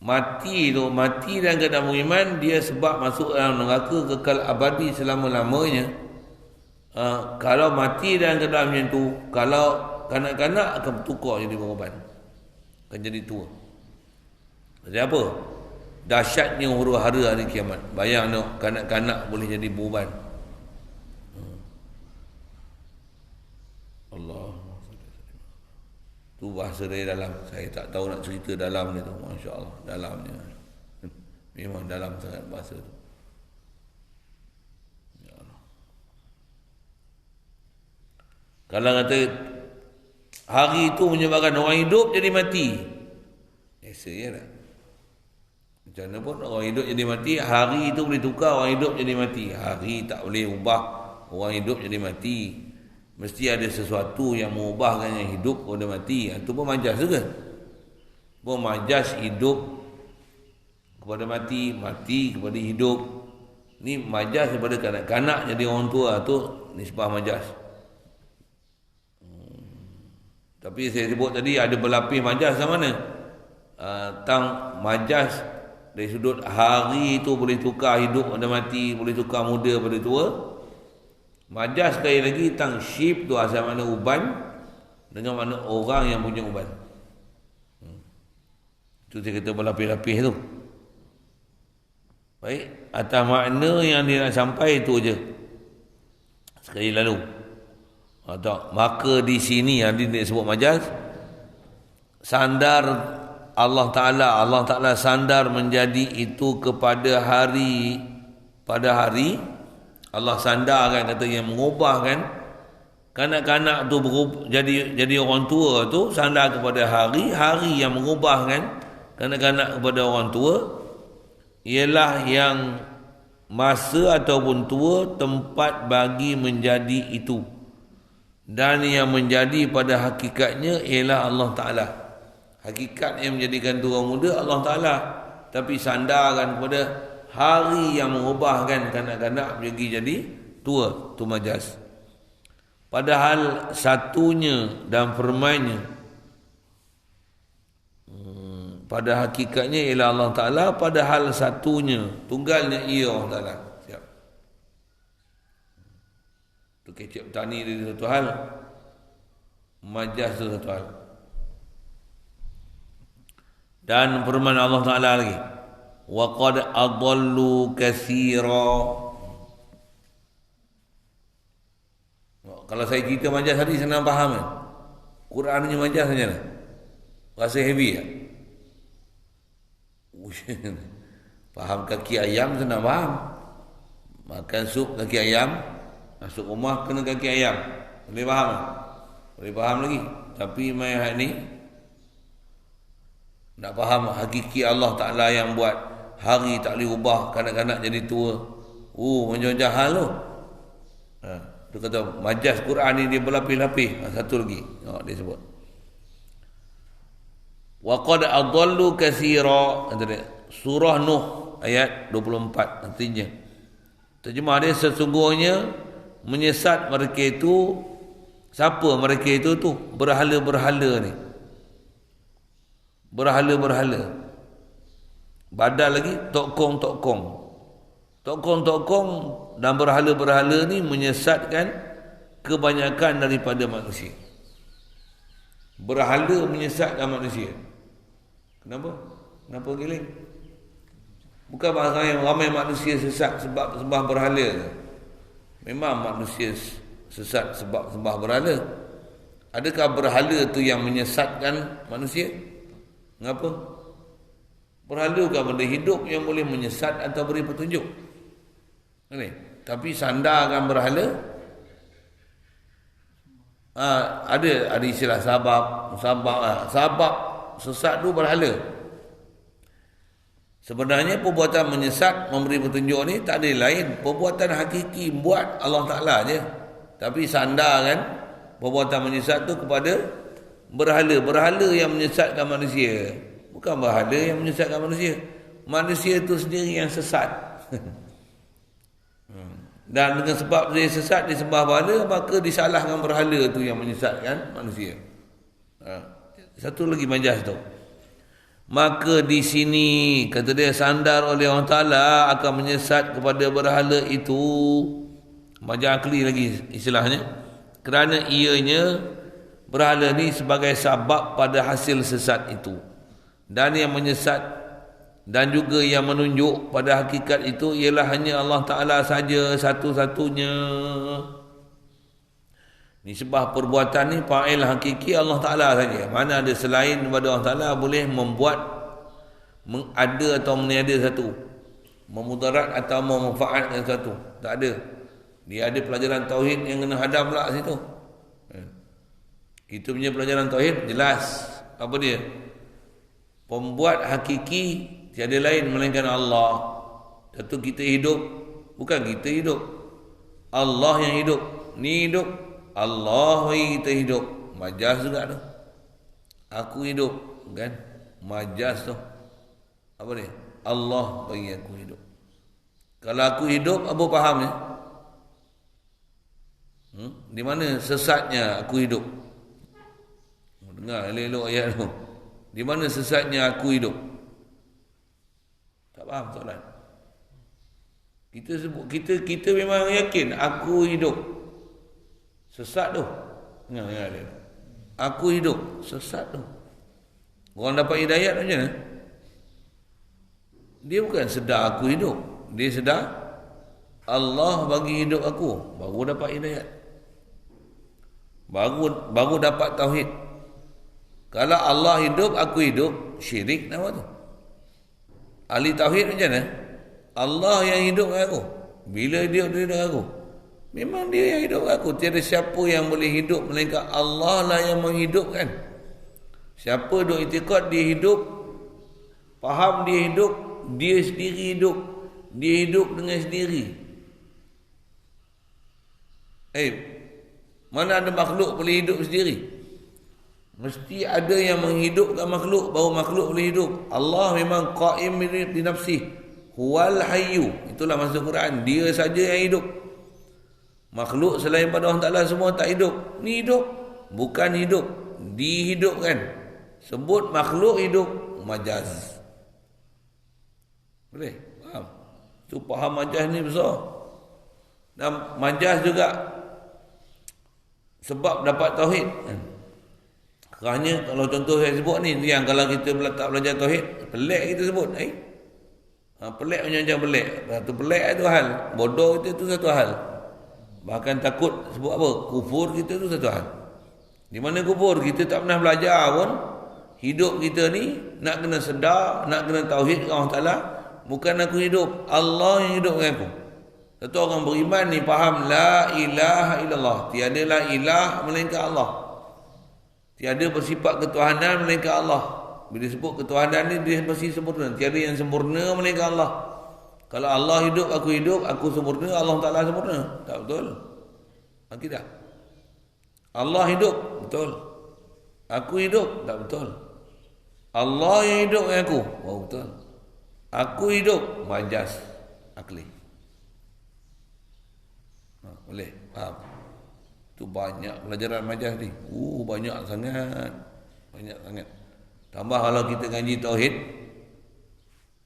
Mati dalam keadaan beriman, dia sebab masuk dalam neraka kekal abadi selama-lamanya. Kalau mati dalam keadaan macam tu, kalau kanak-kanak akan bertukar jadi berkorban, akan jadi tua. Jadi apa? Dahsyatnya huru-hara hari kiamat. Bayang tengok, kanak-kanak boleh jadi beban. Allah. Tu bahasa dari dalam. Saya tak tahu nak cerita dalam ni tu. Masya Allah, dalamnya. Memang dalam sangat bahasa tu. Ya Allah. Kalau kata hari itu menyebabkan orang hidup jadi mati. Saya lah. Macam mana pun orang hidup jadi mati, hari itu boleh tukar orang hidup jadi mati. Hari tak boleh ubah orang hidup jadi mati. Mesti ada sesuatu yang mengubahkan yang hidup kepada mati. Itu pun majaz juga. Pun majaz hidup kepada mati, mati kepada hidup. Ni majaz daripada kanak-kanak jadi orang tua tu nisbah majaz. Tapi saya sebut tadi ada berlapis majaz sama mana? Tang majaz dari sudut hari itu boleh tukar hidup pada mati, boleh tukar muda pada tua. Majaz sekali lagi tang syib tu asal makna uban dengan makna orang yang punya uban. Itu saya kata berlapis-lapis tu. Baik, atas makna yang dia nak sampai itu je. Sekali lalu. Maka di sini yang dia sebut majaz, sandar Allah Ta'ala sandar menjadi itu kepada hari, pada hari Allah sandarkan, kata yang mengubahkan kanak-kanak tu jadi orang tua tu, sandar kepada hari yang mengubahkan kanak-kanak kepada orang tua, ialah yang masa ataupun tua tempat bagi menjadi itu, dan yang menjadi pada hakikatnya ialah Allah Ta'ala. Hakikat yang menjadikan tua muda Allah Ta'ala, tapi sandarkan kepada hari yang mengubahkan kanak-kanak jadi tua, tu majaz. Padahal satunya dan firmannya pada hakikatnya ialah Allah Ta'ala, padahal satunya tunggalnya ia Allah Ta'ala. Siap. Tu kecik petani dia satu hal, majaz tu satu hal. Dan firman Allah Ta'ala lagi, wa qad adallu katsira. Kalau saya cerita majaz tadi senang faham kan? Quran punya majaz macam mana? Rasa heavy tak? Faham kaki ayam senang faham. Makan sup kaki ayam, masuk rumah kena kaki ayam. Boleh faham tak? Boleh faham lagi. Tapi mai hak ni nak faham hakiki Allah Ta'ala yang buat hari tak boleh ubah kanak-kanak jadi tua. Macam-macam hal tu. Dia kata majaz Quran ni dia berlapis-lapis. Satu lagi dia sebut, wa qad adallu katsira. Surah Nuh ayat 24 artinya Terjemah dia, sesungguhnya menyesat mereka itu. Siapa mereka itu tu? Berhala-berhala ni. Berhala-berhala. Badal lagi, tokong-tokong. Tokong-tokong dan berhala-berhala ni menyesatkan kebanyakan daripada manusia. Berhala menyesatkan manusia. Kenapa? Kenapa giling? Bukan ramai manusia sesat sebab sembah berhala. Memang manusia sesat sebab sembah berhala. Adakah berhala tu yang menyesatkan manusia? Mengapa? Berhala bukan benda hidup yang boleh menyesat atau beri petunjuk. Tapi sandarkan berhala, ada istilah sabab sesat tu berhala. Sebenarnya perbuatan menyesat memberi petunjuk ni tak ada lain, perbuatan hakiki buat Allah Ta'ala je. Tapi sandarkan perbuatan menyesat tu kepada berhala. Berhala yang menyesatkan manusia, bukan berhala yang menyesatkan manusia. Manusia tu sendiri yang sesat. Dan dengan sebab dia sesat, dia sembah berhala, maka disalahkan berhala tu yang menyesatkan manusia. Satu lagi majas tu. Maka di sini kata dia, sandar oleh Allah Ta'ala akan menyesat kepada berhala itu. Majaz akli lagi istilahnya. Kerana ianya berhala ni sebagai sabab pada hasil sesat itu. Dan yang menyesat dan juga yang menunjuk pada hakikat itu ialah hanya Allah Ta'ala saja satu-satunya. Nisbah perbuatan ni fa'il hakiki Allah Ta'ala saja. Mana ada selain daripada Allah Ta'ala boleh membuat, mengada atau meniada satu, memudarat atau memanfaatkan satu. Tak ada. Dia ada pelajaran tauhid yang kena hadam pula situ. Kita punya pelajaran tauhid jelas. Apa dia? Pembuat hakiki tiada lain melainkan Allah. Tentu kita hidup, bukan kita hidup, Allah yang hidup. Ni hidup, Allah bagi kita hidup. Majaz juga tu. Aku hidup, kan? Majaz tu. Apa dia? Allah bagi aku hidup. Kalau aku hidup, apa fahamnya? Di mana sesatnya aku hidup? Dengar elok-elok ayat tu. Di mana sesatnya aku hidup? Tak faham soalan. Kita sebut, kita memang yakin aku hidup. Sesat tu. Dengar dia. Aku hidup. Sesat tu. Orang dapat hidayat macam mana? Dia bukan sedar aku hidup. Dia sedar Allah bagi hidup aku. Baru dapat hidayat. Baru dapat tauhid. Kalau Allah hidup, aku hidup, syirik nama tu. Ahli tauhid macam mana? Allah yang hidup dengan aku. Bila dia dengan aku? Memang dia yang hidup dengan aku. Tiada siapa yang boleh hidup melainkan Allah lah yang menghidupkan. Siapa duk itikad dia hidup, faham dia hidup, dia sendiri hidup. Dia hidup dengan sendiri. Mana ada makhluk boleh hidup sendiri? Mesti ada yang menghidupkan makhluk, baru makhluk boleh hidup. Allah memang qaim bi nafsih, huwal hayyu. Itulah maksud Quran, dia saja yang hidup. Makhluk selain pada Allah Ta'ala semua tak hidup. Ni hidup, bukan hidup, dihidupkan. Sebut makhluk hidup, majaz. Boleh? Faham? Tu faham majaz ni besar. Dan majaz juga sebab dapat tauhid. Kerana kalau contoh saya sebut ni, yang kalau kita tak belajar tauhid, pelik kita sebut. Pelik macam pelik. Satu pelik itu hal. Bodoh kita itu satu hal. Bahkan takut sebut apa? Kufur kita itu satu hal. Di mana kufur? Kita tak pernah belajar pun. Hidup kita ni nak kena sedar, nak kena tauhid Allah Ta'ala. Bukan aku hidup, Allah yang hidup dengan aku. Satu orang beriman ni faham la ilaha illallah. Tiada la ilah melainkan Allah. Tiada bersifat ketuhanan melainkan Allah. Bila sebut ketuhanan ni dia mesti sempurna. Tiada yang sempurna melainkan Allah. Kalau Allah hidup, aku sempurna, Allah Ta'ala sempurna. Tak betul. Akidah. Allah hidup, betul. Aku hidup, tak betul. Allah yang hidup dengan aku, betul. Aku hidup, majaz akli. Boleh? Faham? Tu banyak pelajaran majaz ni. Banyak sangat. Banyak sangat. Tambah kalau kita ngaji tauhid,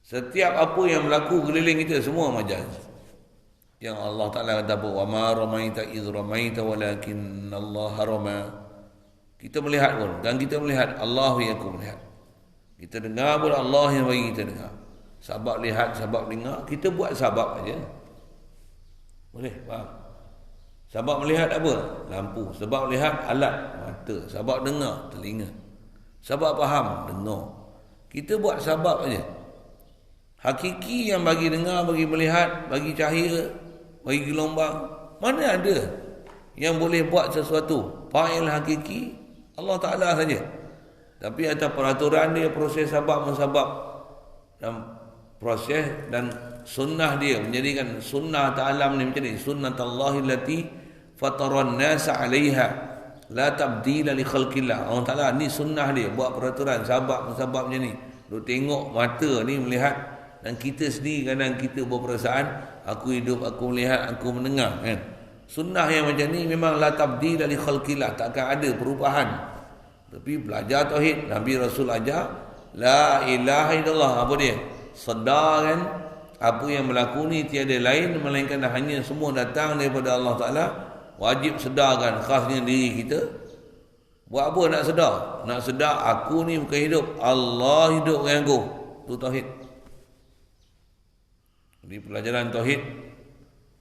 setiap apa yang berlaku keliling kita semua majaz. Yang Allah Ta'ala kata apa? Wa ma ramaita idh ramaita walakin Allah rama. Kita melihat pun. Dan kita melihat Allah yang aku melihat. Kita dengar pun Allah yang bagi kita dengar. Sabab lihat, sabab dengar. Kita buat sabab aja. Boleh? Faham? Sabab melihat apa? Lampu. Sebab lihat alat, mata. Sabab dengar, telinga. Sabab faham, dengar. Kita buat sabab aja. Hakiki yang bagi dengar, bagi melihat, bagi cahaya, bagi gelombang, mana ada yang boleh buat sesuatu? Fa'il hakiki Allah Ta'ala saja. Tapi atas peraturan dia, proses sabab musabab dan proses dan sunnah dia menjadikan sunnah ta'alam ni macam ni. Sunnatullahi allati fataran nasa 'alaiha la tabdila li khalqillah. Allah Ta'ala ni sunnah dia, buat peraturan sabab musabab macam ni. Duk tengok mata ni melihat, dan kita sendiri kadang kita berperasaan aku hidup, aku melihat, aku mendengar kan. Sunnah yang macam ni memang la tabdila li khalqillah, takkan ada perubahan. Tapi belajar tauhid, Nabi Rasul ajar la ilaha illallah. Apa dia? Sedarkan apa yang berlaku ni tiada lain melainkan hanya semua datang daripada Allah Ta'ala. Wajib sedarkan khasnya diri kita. Buat apa nak sedar? Nak sedar aku ni bukan hidup, Allah hidup dengan aku. Itu tauhid. Di pelajaran tauhid,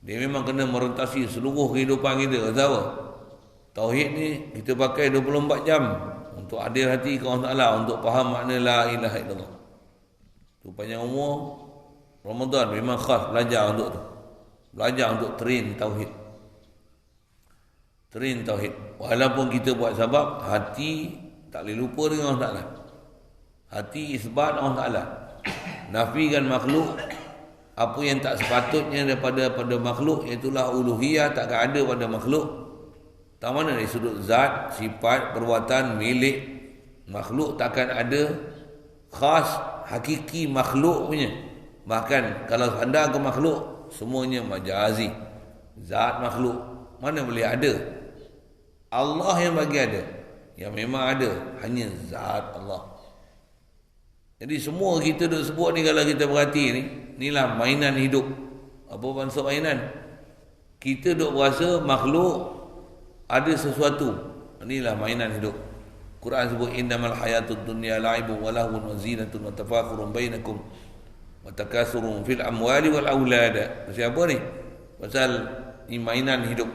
dia memang kena merentasi seluruh kehidupan kita. Kata apa? Tauhid ni kita pakai 24 jam untuk adil hati ke Allah Ta'ala, untuk faham makna la ilaha illallah. Tu panjang umur Ramadan memang khas belajar untuk tu. Belajar untuk train tauhid. Train tauhid. Walaupun kita buat sabab, hati tak boleh lupa dengan Allah Ta'ala. Hati isbat Allah Ta'ala. Nafikan makhluk apa yang tak sepatutnya daripada makhluk, iaitulah uluhiyah, takkan ada pada makhluk. Tak mana dari sudut zat, sifat, perbuatan, milik makhluk takkan ada. Khas hakiki makhluk punya. Bahkan kalau anda ke makhluk, semuanya majazi. Zat makhluk mana boleh ada? Allah yang bagi ada. Yang memang ada hanya zat Allah. Jadi semua kita duk sebut ni, kalau kita perhati ni, inilah mainan hidup. Apa maksud mainan? Kita duk berasa makhluk ada sesuatu. Inilah mainan hidup. Quran sebut innamal hayatud dunya la'ibun wa lahwun wa zinatun wa tafakhurun bainakum wa takasurun fil amwali wal aulad. Pasal apa ni? Pasal ni mainan hidup.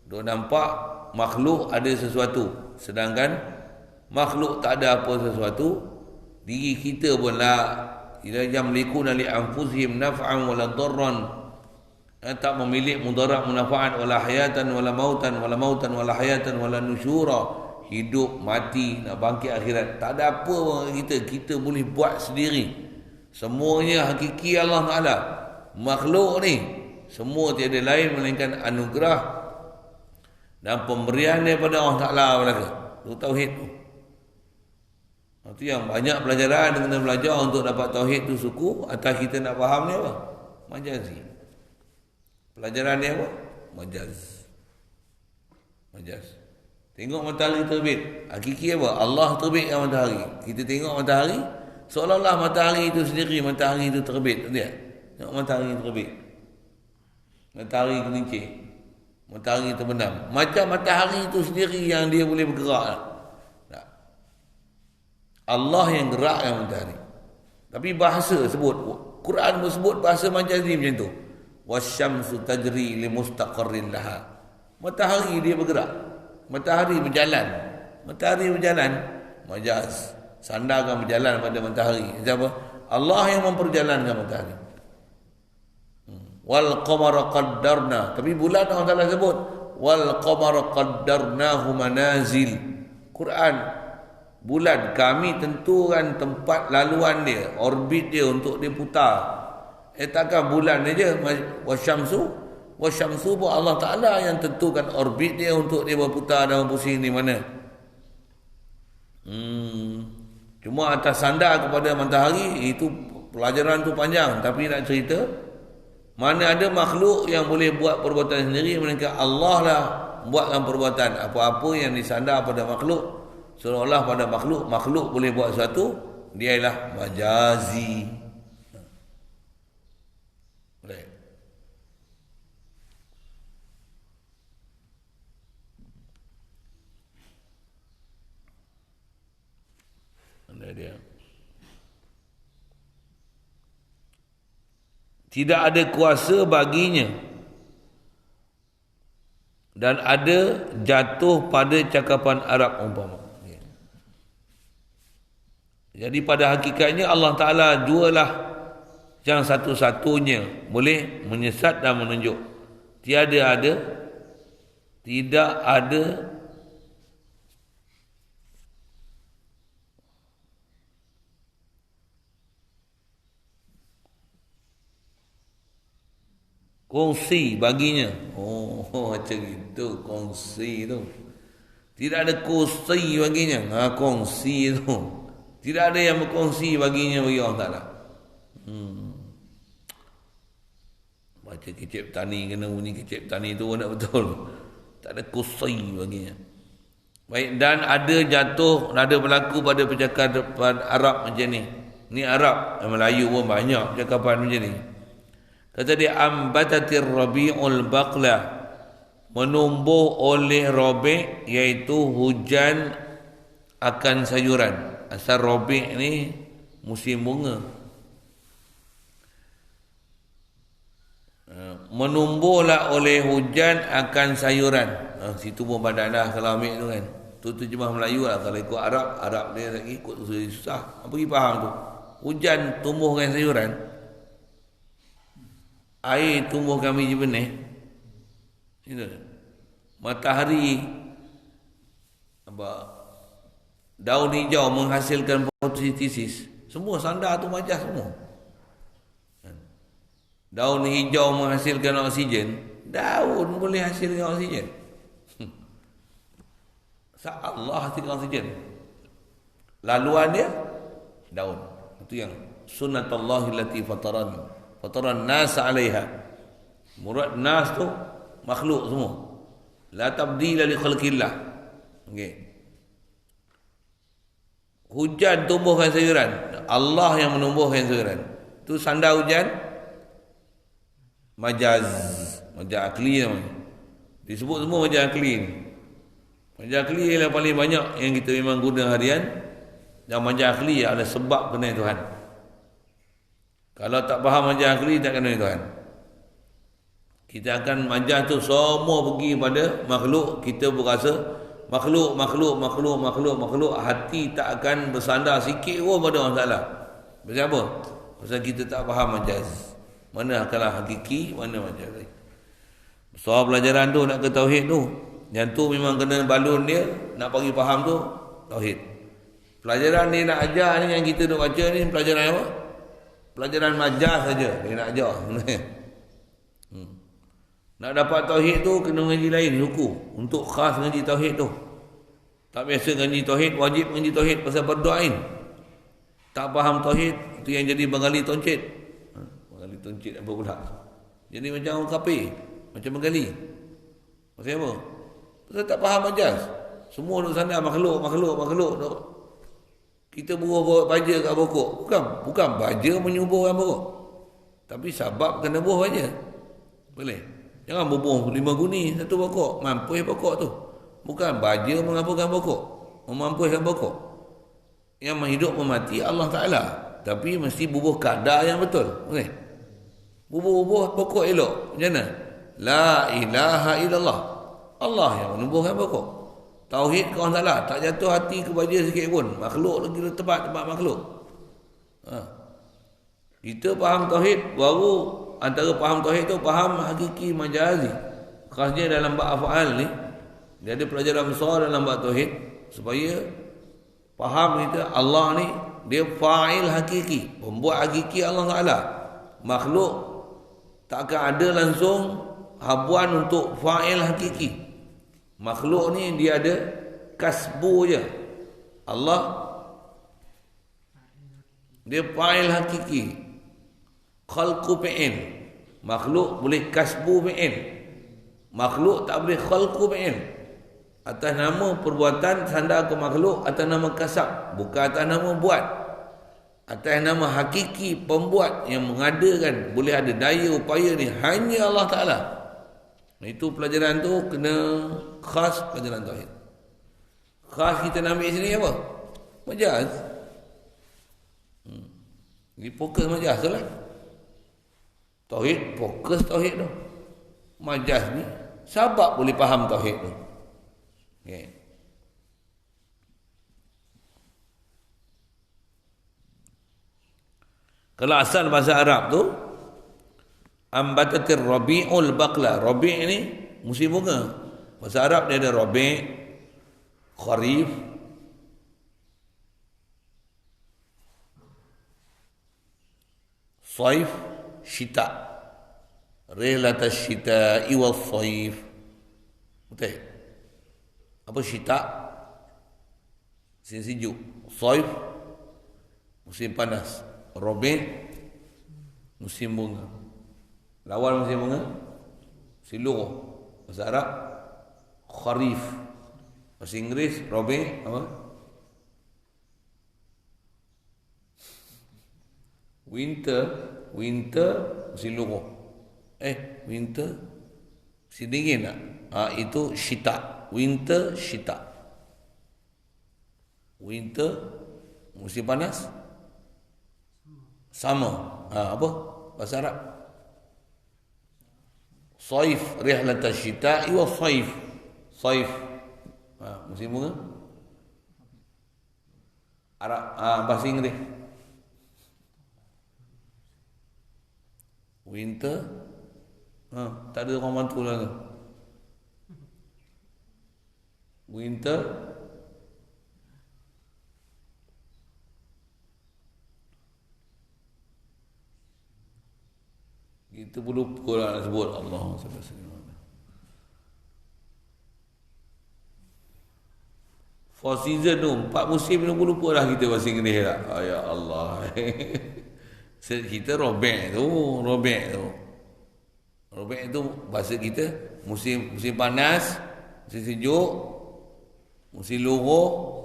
Duk nampak makhluk ada sesuatu, sedangkan makhluk tak ada apa sesuatu. Diri kita pun la yamlikuna li anfusihim naf'an wala darran, tak memiliki mudarat munafaat, wala hayatan wala mautan wala hayatan wala nusyura, hidup mati nak bangkit akhirat, tak ada apa pun kita boleh buat sendiri. Semuanya hakiki Allah Ta'ala. Makhluk ni semua tiada lain melainkan anugerah dan pemberian daripada Allah Ta'ala mereka. Itu tauhid tu. Itu yang banyak pelajaran kena belajar untuk dapat tauhid tu suku. Atas kita nak faham ni apa? Majazi. Pelajaran ni apa? Majaz. Tengok matahari terbit, hakiki apa? Allah terbitkan matahari. Kita tengok matahari, seolah-olah matahari itu sendiri, matahari itu terbit. Lihat. Tengok matahari terbit. Matahari gelincir. Matahari terbenam. Macam matahari itu sendiri yang dia boleh bergerak. Allah yang gerakkan matahari. Tapi bahasa sebut, Quran pun sebut bahasa majazi macam tu. Wasyamsu tajri li mustaqarrin laha. Matahari dia bergerak. Matahari berjalan. Majaz. Sandarkan berjalan pada matahari. Siapa? Allah yang memperjalankan matahari. Wal qamara qaddarna. Tapi bulan Allah Ta'ala sebut wal qamara qaddarnahu manazil. Quran, bulan kami tentukan tempat laluan dia, orbit dia untuk dia putar. Takkan bulan dia je. Wasyamsu pun Allah Ta'ala yang tentukan orbit dia untuk dia berputar dan berpusing di mana. Cuma atas sandar kepada matahari, itu pelajaran tu panjang. Tapi nak cerita Mana ada makhluk yang boleh buat perbuatan sendiri, melainkan Allah lah buatkan perbuatan. Apa-apa yang disandar pada makhluk, seolah-olah pada makhluk boleh buat sesuatu, dia ialah majazi. Baik. Mana dia? Tidak ada kuasa baginya dan ada jatuh pada cakapan Arab umpama. Jadi pada hakikatnya Allah Ta'ala jualah yang satu-satunya boleh menyesat dan menunjuk. Tidak ada kongsi baginya. Macam itu kongsi tu. Tidak ada kongsi baginya. Kongsi tu. Tidak ada yang berkongsi baginya bagi Allah Ta'ala. Baca kecip tani kena bunyi kecip tani tu nak betul. Tak ada kongsi baginya. Baik, dan ada jatuh, ada berlaku pada percakapan Arab macam ni. Ni Arab, Melayu pun banyak percakapan macam ni. Kata dia, ambatatir rabi'ul baqla, menumbuh oleh Rabi', iaitu hujan akan sayuran. Asal Rabi' ni musim bunga. Menumbuhlah oleh hujan akan sayuran. Situ pun badan dah kalau ambil tu kan. Tu terjemah Melayu lah. Kalau ikut Arab dia lagi ikut susah. Apa pergi faham tu? Hujan tumbuhkan sayuran. Air tumbuhkan biji benih. Matahari daun hijau menghasilkan fotosintesis. Semua sandar tu majaz semua. Daun hijau menghasilkan oksigen. Daun boleh hasilkan oksigen. Allah hasilkan oksigen. Laluan dia daun. Itu yang sunnatullahi allati fataran nas 'alaiha. Murad nas tu makhluk semua. La tabdila li khalqillah. Okey. Hujan tumbuhkan sayuran. Allah yang menumbuhkan sayuran. Tu sandar hujan majaz akli namanya. Disebut semua majaz akli ni. Majaz akli ialah paling banyak yang kita memang guna harian. Dan majaz akli adalah sebab kenal Tuhan. Kalau tak faham majaz akli, tak kenal Tuhan. Kita akan majaz tu semua pergi pada makhluk. Kita berasa makhluk. Hati tak akan bersandar sikit pun pada Allah Ta'ala. Pasal apa? Pasal kita tak faham majaz. Mana akalah hakiki, mana majaz. Soal pelajaran tu nak ke tauhid tu. Yang tu memang kena balun dia. Nak bagi faham tu, tauhid. Pelajaran dia nak ajar ni yang kita nak baca ni, pelajaran apa? Pelajaran majaz saja dia nak ajar. Nak dapat tauhid tu kena ngaji lain suku. Untuk khas ngaji tauhid tu. Tak biasa ngaji tauhid, wajib ngaji tauhid pasal berdoain. Tak faham tauhid, itu yang jadi Bengali toncit. Bengali toncit apa pula? Jadi macam orang kafir, macam Bengali. Pasal apa? Pasal tak faham majaz. Semua duduk sana makhluk. Kita buah baja kat pokok. Bukan baja menyuburkan pokok. Tapi sebab kena buah baja. Boleh? Jangan bubuh 5 guni satu pokok. Mampus pokok tu. Bukan baja mengapukan pokok. Memampuskan pokok. Yang menghidup memati Allah Ta'ala. Tapi mesti bubuh kadar yang betul. Boleh? Bubuh pokok elok. Macam mana? La ilaha illallah. Allah yang menumbuhkan pokok. Tauhid ke Allah Ta'ala. Tak jatuh hati ke baja sikit pun. Makhluk lagi tempat makhluk. Kita faham tauhid baru. Antara faham tauhid tu faham hakiki majazi. Khasnya dalam bab af'al ni, dia ada pelajaran besar dalam bab tauhid supaya faham kita Allah ni dia fa'il hakiki, pembuat hakiki Allah Taala. Makhluk tak akan ada langsung habuan untuk fa'il hakiki. Makhluk ni dia ada kasbu je. Allah dia fa'il hakiki. Khalqu fi'il. Makhluk boleh kasbu fi'il. Makhluk tak boleh khalqu fi'il. Atas nama perbuatan sandar ke makhluk, atas nama kasab, bukan atas nama buat. Atas nama hakiki pembuat yang mengadakan, boleh ada daya upaya ni hanya Allah Ta'ala. Itu pelajaran tu kena khas pelajaran tauhid. Khas kita nak ambil sini apa? Majaz. Ini fokus majaz tu lah. Tauhid, fokus tauhid tu. Majaz ni, sahabat boleh faham tauhid tu. Okay. Kalau asal bahasa Arab tu, ambatatir rabi'ul baqla. Rabi' ni musim bunga. Bahasa Arab dia ada rabi', kharif, saif, syita. Rihlatas syita'i wal saif. Betul? Apa syita? Musim sejuk. Saif, musim panas. Rabi', musim bunga. Lawan musim bunga, siluh. Bahasa Arab, kharif. Bahasa Inggeris, Rabi', apa? Winter, musim luruh. Winter, musim dingin tak? Itu syita. Winter, syita. Winter, musim panas. Summer. Apa? Bahasa Arab. Saif, rihlatas syita'i wa saif. Saif. Musim bunga. Arab, bahasa Inggeris. Winter. Tak ada orang bantu lah tu. Winter. Kita pun lupa lah nak sebut. Allahumma salli alaihi wasallam. Four season tu, 4 musim tu pun lupa dah kita bahasa Inggeris tak? Ya Allah. Kita robek tu. Robek tu bahasa kita musim panas, musim sejuk, musim luruh,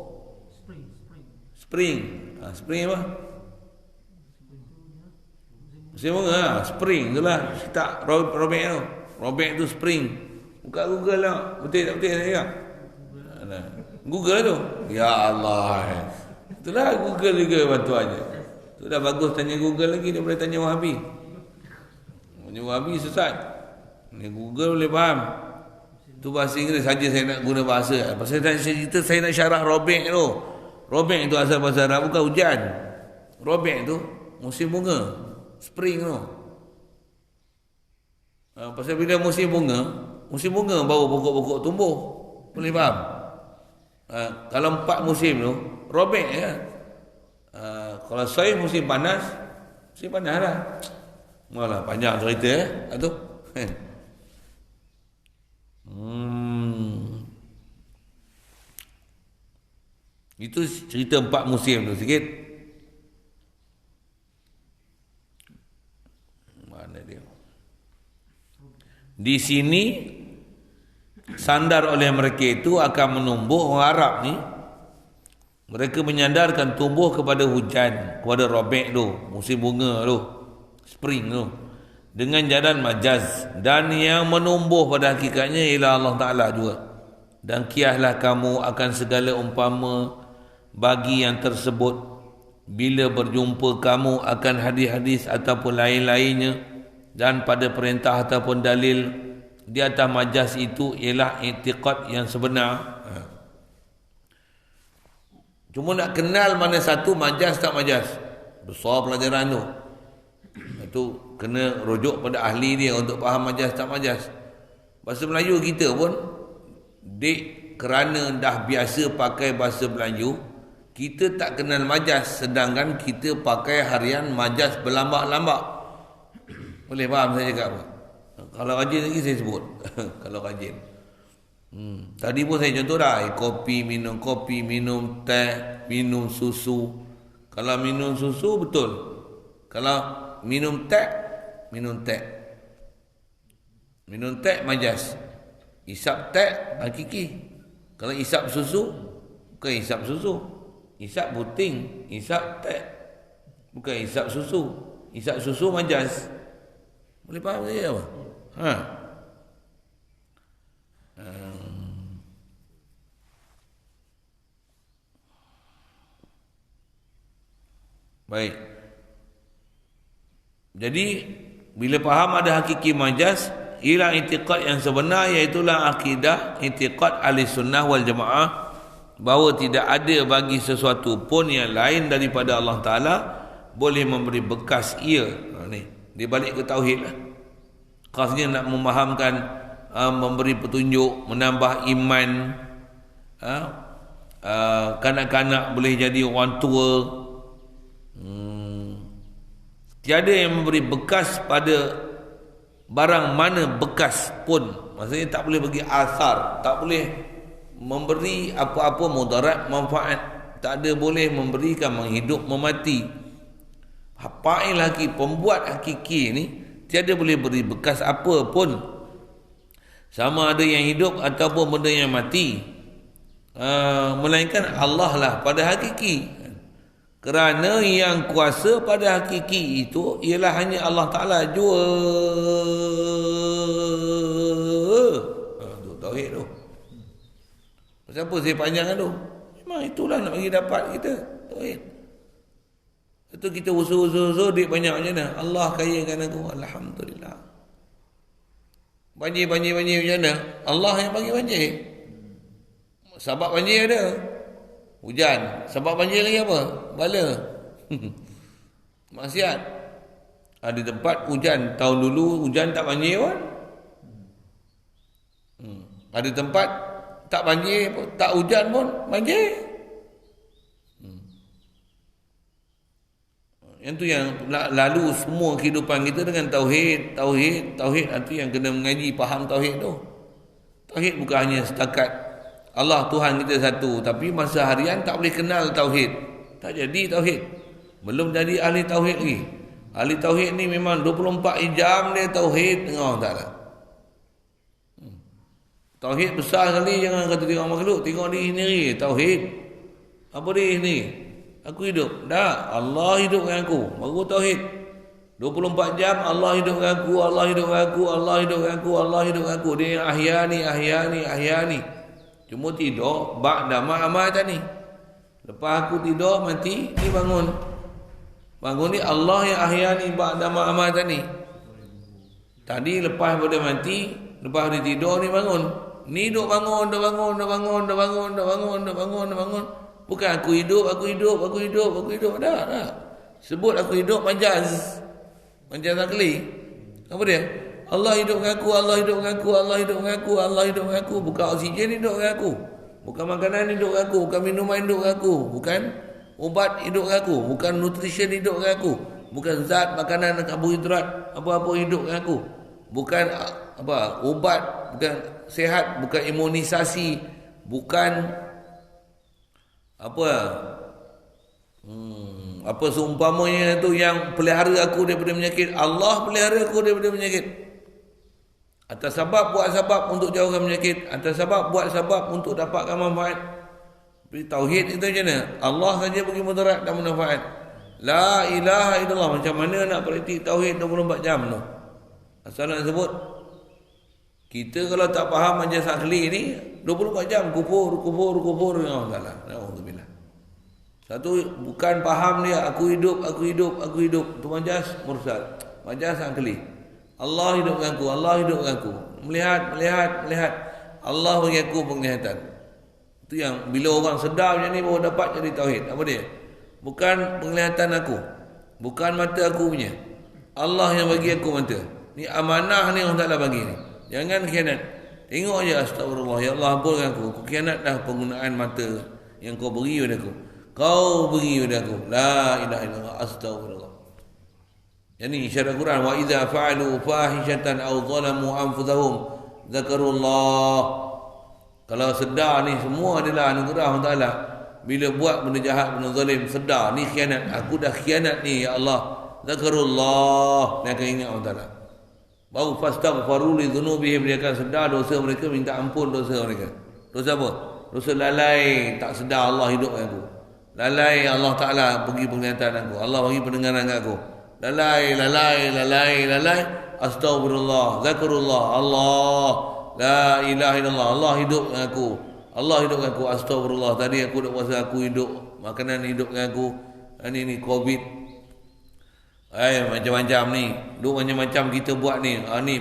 spring. Spring apa? Musim bunga, spring tu lah. Tak robek tu. Robek tu spring. Buka Google lah. Betul tak betul saya? Google tu. Ya Allah. Itulah Google juga bantuannya. Tu dah bagus tanya Google lagi daripada tanya Wahabi. Tanya Wahabi sesat. Ni Google boleh faham. Tu bahasa Inggeris saja saya nak guna bahasa. Pasal saya nak syarah robek tu. Robek tu asal bahasa Arab, bukan hujan. Robek tu musim bunga. Spring tu. Pasal bila musim bunga baru pokok-pokok tumbuh. Boleh faham? Kalau 4 musim tu, robek ya. Kalau saif musim panas lah. Malah panjang cerita tu. Itu cerita 4 musim tu sikit. Mana dia? Di sini sandar oleh mereka itu akan menumbuh orang Arab ni. Mereka menyandarkan tumbuh kepada hujan, kepada robek tu, musim bunga tu, spring tu, dengan jalan majaz, dan yang menumbuh pada hakikatnya ialah Allah Ta'ala juga. Dan kiaslah kamu akan segala umpama bagi yang tersebut bila berjumpa kamu akan hadis-hadis ataupun lain-lainnya, dan pada perintah ataupun dalil di atas majaz itu ialah i'tiqad yang sebenar. Cuma nak kenal mana satu majaz tak majaz. Besar pelajaran tu. Itu kena rujuk pada ahli dia untuk faham majaz tak majaz. Bahasa Melayu kita pun kerana dah biasa pakai bahasa Melayu, kita tak kenal majaz, sedangkan kita pakai harian majaz berlambak-lambak. Boleh faham saya cakap apa? Kalau rajin lagi saya sebut. Kalau rajin. Tadi pun saya contoh dah. Kopi, minum teh, minum susu. Kalau minum susu betul. Kalau minum teh, minum teh. Minum teh majas. Isap teh hakiki. Kalau isap susu, bukan isap susu. Isap puting, isap teh. Bukan isap susu. Isap susu majas. Boleh faham saya apa? Ha. Baik. Jadi bila faham ada hakiki majas, ialah i'tiqad yang sebenar, iaitulah akidah i'tiqad ahli sunnah wal jamaah, bahawa tidak ada bagi sesuatu pun yang lain daripada Allah Ta'ala boleh memberi bekas ia. Ni dia balik ke tauhid lah. Khasnya nak memahamkan, memberi petunjuk, menambah iman. Kanak-kanak boleh jadi orang tua. Tiada yang memberi bekas pada barang mana bekas pun. Maksudnya tak boleh bagi asar, tak boleh memberi apa-apa mudarat manfaat, tak ada boleh memberikan menghidup memati. Fa'il lagi pembuat hakiki ni tiada boleh beri bekas apa pun, sama ada yang hidup ataupun benda yang mati, melainkan Allah lah pada hakiki. Kerana yang kuasa pada hakiki itu ialah hanya Allah Ta'ala jua. Tu tauhid tu. Siapa saya panjang tu? Memang itulah nak bagi dapat kita tauhid. Itu kita usul-usul duit banyak macam mana? Allah kayakan aku, alhamdulillah. Banjir macam mana? Allah yang bagi banjir. Sebab banjir ada. Hujan. Sebab banjir lagi apa? Bala. Maksiat. Ada tempat hujan. Tahun dulu hujan tak banjir pun. Ada tempat tak banjir, tak hujan pun banjir. Yang tu yang lalu semua kehidupan kita dengan tauhid. Tauhid itu yang kena mengaji, faham tauhid tu. Tauhid bukan hanya setakat Allah Tuhan kita satu, tapi masa harian tak boleh kenal tauhid. Tak jadi tauhid. Belum jadi ahli tauhid lagi. Ahli tauhid ni memang 24 jam dia tauhid dengan Allah Ta'ala. Tauhid besar sekali, jangan kata tengok makhluk, tengok diri sendiri. Tauhid. Apa diri sendiri? Aku hidup. Tak, Allah hidup dengan aku. Baru tauhid. 24 jam Allah hidup dengan aku, Allah hidup dengan aku, Allah hidup dengan aku, Allah hidup dengan aku. Dia yang ahyani. Cuma tidur, ba'da ma'amatan ni. Lepas aku tidur, mati, ni bangun. Bangun ni Allah yang ahyani ba'da ma'amatan ni. Tadi lepas pada mati, lepas dia tidur ni bangun. Ni duk bangun. Bukan aku hidup. Dah. Sebut aku hidup majaz. Majaz akli. Apa dia? Allah hidup dengan aku, Allah hidup dengan aku, Allah hidup dengan aku, Allah hidup dengan aku. Bukan oksigen hidup dengan aku. Bukan makanan hidup dengan aku, bukan minuman hidup dengan aku, bukan ubat hidup dengan aku, bukan nutrition hidup dengan aku, bukan zat makanan karbohidrat apa-apa hidup dengan aku. Bukan ubat, bukan sihat, bukan imunisasi, bukan apa seumpamanya tu yang pelihara aku daripada penyakit. Allah pelihara aku daripada penyakit. Atas sebab buat sebab untuk jauhkan penyakit, atas sebab buat sebab untuk dapatkan manfaat. Tauhid itu macam mana? Allah saja bagi mudarat dan manfaat. La ilaha illallah. Macam mana nak praktik tauhid 24 jam tu? Asal nak sebut. Kita kalau tak faham majas akli ni 24 jam kufur dengan Allah Ta'ala. Alhamdulillah. Satu bukan faham dia, aku hidup. Tu majas mursal. Majas akli. Allah hidup dengan aku, Allah hidup dengan aku. Melihat. Allah bagi aku penglihatan. Itu yang bila orang sedar macam ni baru dapat jadi tauhid. Apa dia? Bukan penglihatan aku, bukan mata aku punya. Allah yang bagi aku mata. Ni amanah ni Allah Ta'ala bagi ni. Jangan khianat. Tengok je, astagfirullah, ya Allah ampunkan aku. Aku khianat dah penggunaan mata yang kau beri pada aku. Kau beri pada aku. La ilaha illallah, astagfirullah. Yani syarat Quran, wa idza fa'alu fahishatan aw zalamu anfusahum zakarullah. Kalau sedar ni semua adalah anugerah Allah Taala. Bila buat benda jahat, benda zalim, sedar ni khianat, aku dah khianat ni ya Allah. Zakarullah, dia akan ingat Allah Taala. Baru fastaghfaru li dzunubihim, dia akan sedar dosa mereka, minta ampun dosa mereka. Dosa apa? Dosa lalai, tak sedar Allah hidup dengan aku. Lalai Allah Ta'ala bagi penglihatan aku, Allah bagi pendengaran aku. Lalai. Astaghfirullah, zakarullah, Allah, la ilaha illallah, Allah hidup dengan aku. Allah hidup dengan aku, astaghfirullah. Tadi aku dah puasa, aku hidup, makanan hidup dengan aku. Ini COVID. Macam-macam ni. Duk macam-macam kita buat ni. Ni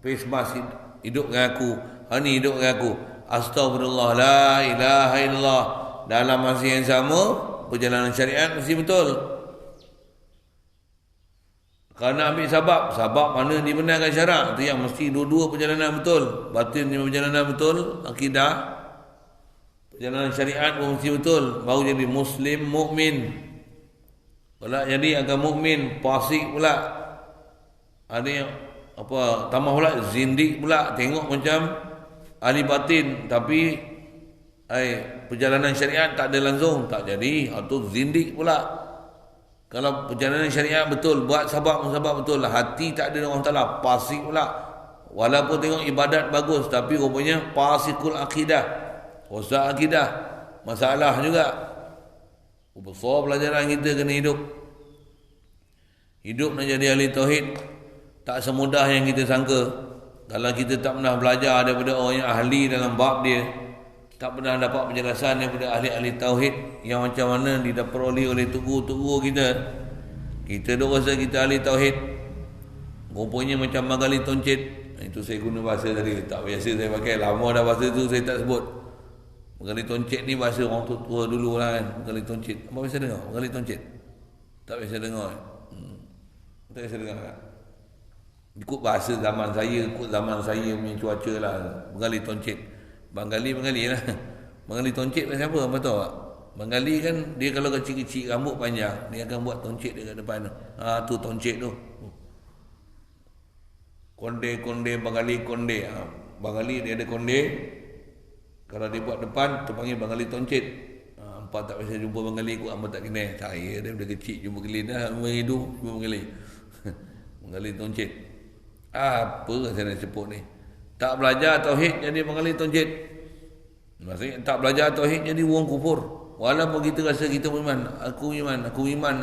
face mask hidup dengan aku. Ni hidup dengan aku. Astaghfirullah, la ilaha illallah. Dalam masa yang sama, perjalanan syariat mesti betul. Kerana ambil sabab mana dibenarkan syarak, tu yang mesti dua-dua perjalanan betul. Batin perjalanan betul, akidah, perjalanan syariat pun mesti betul. Baru jadi Muslim, mukmin. Pula jadi agak mukmin, fasik pula. Ada yang tambah pula zindik pula. Tengok macam ahli batin, tapi perjalanan syariat tak ada langsung, tak jadi. Atau zindik pula. Kalau perjalanan syariat betul, buat sabab betul lah, hati tak ada orang Ta'ala, fasik pula. Walaupun tengok ibadat bagus, tapi rupanya fasikul akidah, rosak akidah, masalah juga. Besar pelajaran kita kena hidup nak jadi ahli tauhid tak semudah yang kita sangka. Kalau kita tak pernah belajar daripada orang yang ahli dalam bab dia, tak pernah dapat penjelasan daripada ahli-ahli tauhid yang macam mana diperoleh oleh tugu-tugu kita. Kita dah rasa kita ahli tauhid, rupanya macam Magali Toncit. Itu saya guna bahasa tadi, tak biasa saya pakai, lama dah bahasa tu saya tak sebut. Magali Toncit ni bahasa orang tua dulu lah kan. Magali Toncit, apa biasa dengar? Magali Toncit tak biasa dengar. Tak biasa dengar kan? Ikut bahasa zaman saya, ikut zaman saya punya cuaca lah. Magali Toncit, Bengali lah. Bengali Toncit macam apa? Apa tahu tak? Bengali kan dia kalau kecil-kecil rambut panjang, dia akan buat toncit dekat depan tu. Tu toncit tu. Konde Bengali konde. Bengali dia ada konde. Kalau dia buat depan tu panggil Bengali Toncit. Hampa tak biasa jumpa Bengali, aku hampa tak kenal. Saya daripada kecil jumpa Bengali dah hidup jumpa Bengali. Bengali Toncit. Apa saya nak sebut ni? Tak belajar tauhid jadi Bengali Toncit. Maksudnya tak belajar tauhid jadi orang kufur. Walaupun kita rasa kita beriman, aku iman,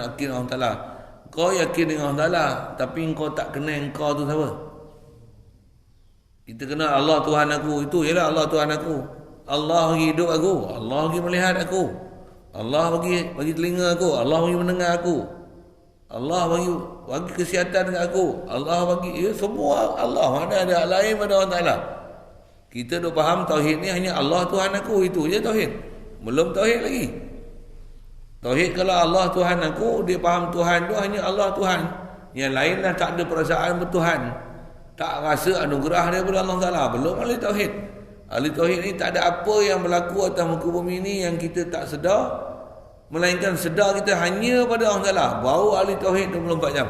yakin Allah Ta'ala. Kau yakin dengan Allah Ta'ala, tapi kau tak kenal kau tu siapa? Kita kenal Allah Tuhan aku, itu ialah Allah Tuhan aku. Allah bagi hidup aku, Allah bagi melihat aku, Allah bagi telinga aku, Allah bagi mendengar aku, Allah bagi kesihatan dekat aku, Allah bagi semua Allah. Mana ada lain pada Allah Ta'ala. Kita dah faham tauhid ni hanya Allah Tuhan aku, itu je tauhid. Belum tauhid lagi. Tauhid kalau Allah Tuhan aku, dia faham Tuhan tu hanya Allah Tuhan. Yang lain dah tak ada perasaan bertuhan, tak rasa anugerah daripada Allah Ta'ala. Belum ahli tauhid. Ahli tauhid ni tak ada apa yang berlaku atas muka bumi ni yang kita tak sedar, melainkan sedar kita hanya pada Allah Ta'ala. Baru ahli tauhid 24 jam.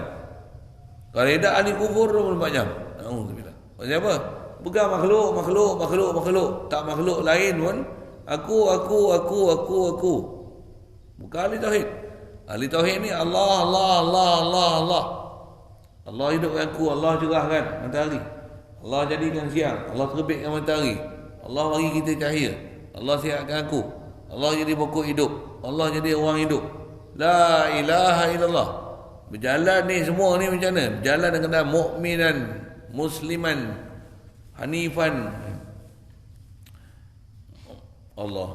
Kalau tidak ahli kufur 24 jam. Alhamdulillah. Maksudnya apa? Pegang makhluk. Tak makhluk lain pun. Aku. Bukan ahli tauhid. Ahli tauhid ni Allah. Allah hidup dengan aku, Allah cerahkan matahari, Allah jadikan siang, Allah terbitkan matahari, Allah bagi kita cahaya, Allah sihatkan aku, Allah jadi pokok hidup, Allah jadi orang hidup. La ilaha illallah. Berjalan ni semua ni macam mana? Berjalan dengan kata mukminan, musliman, hanifan. Allah.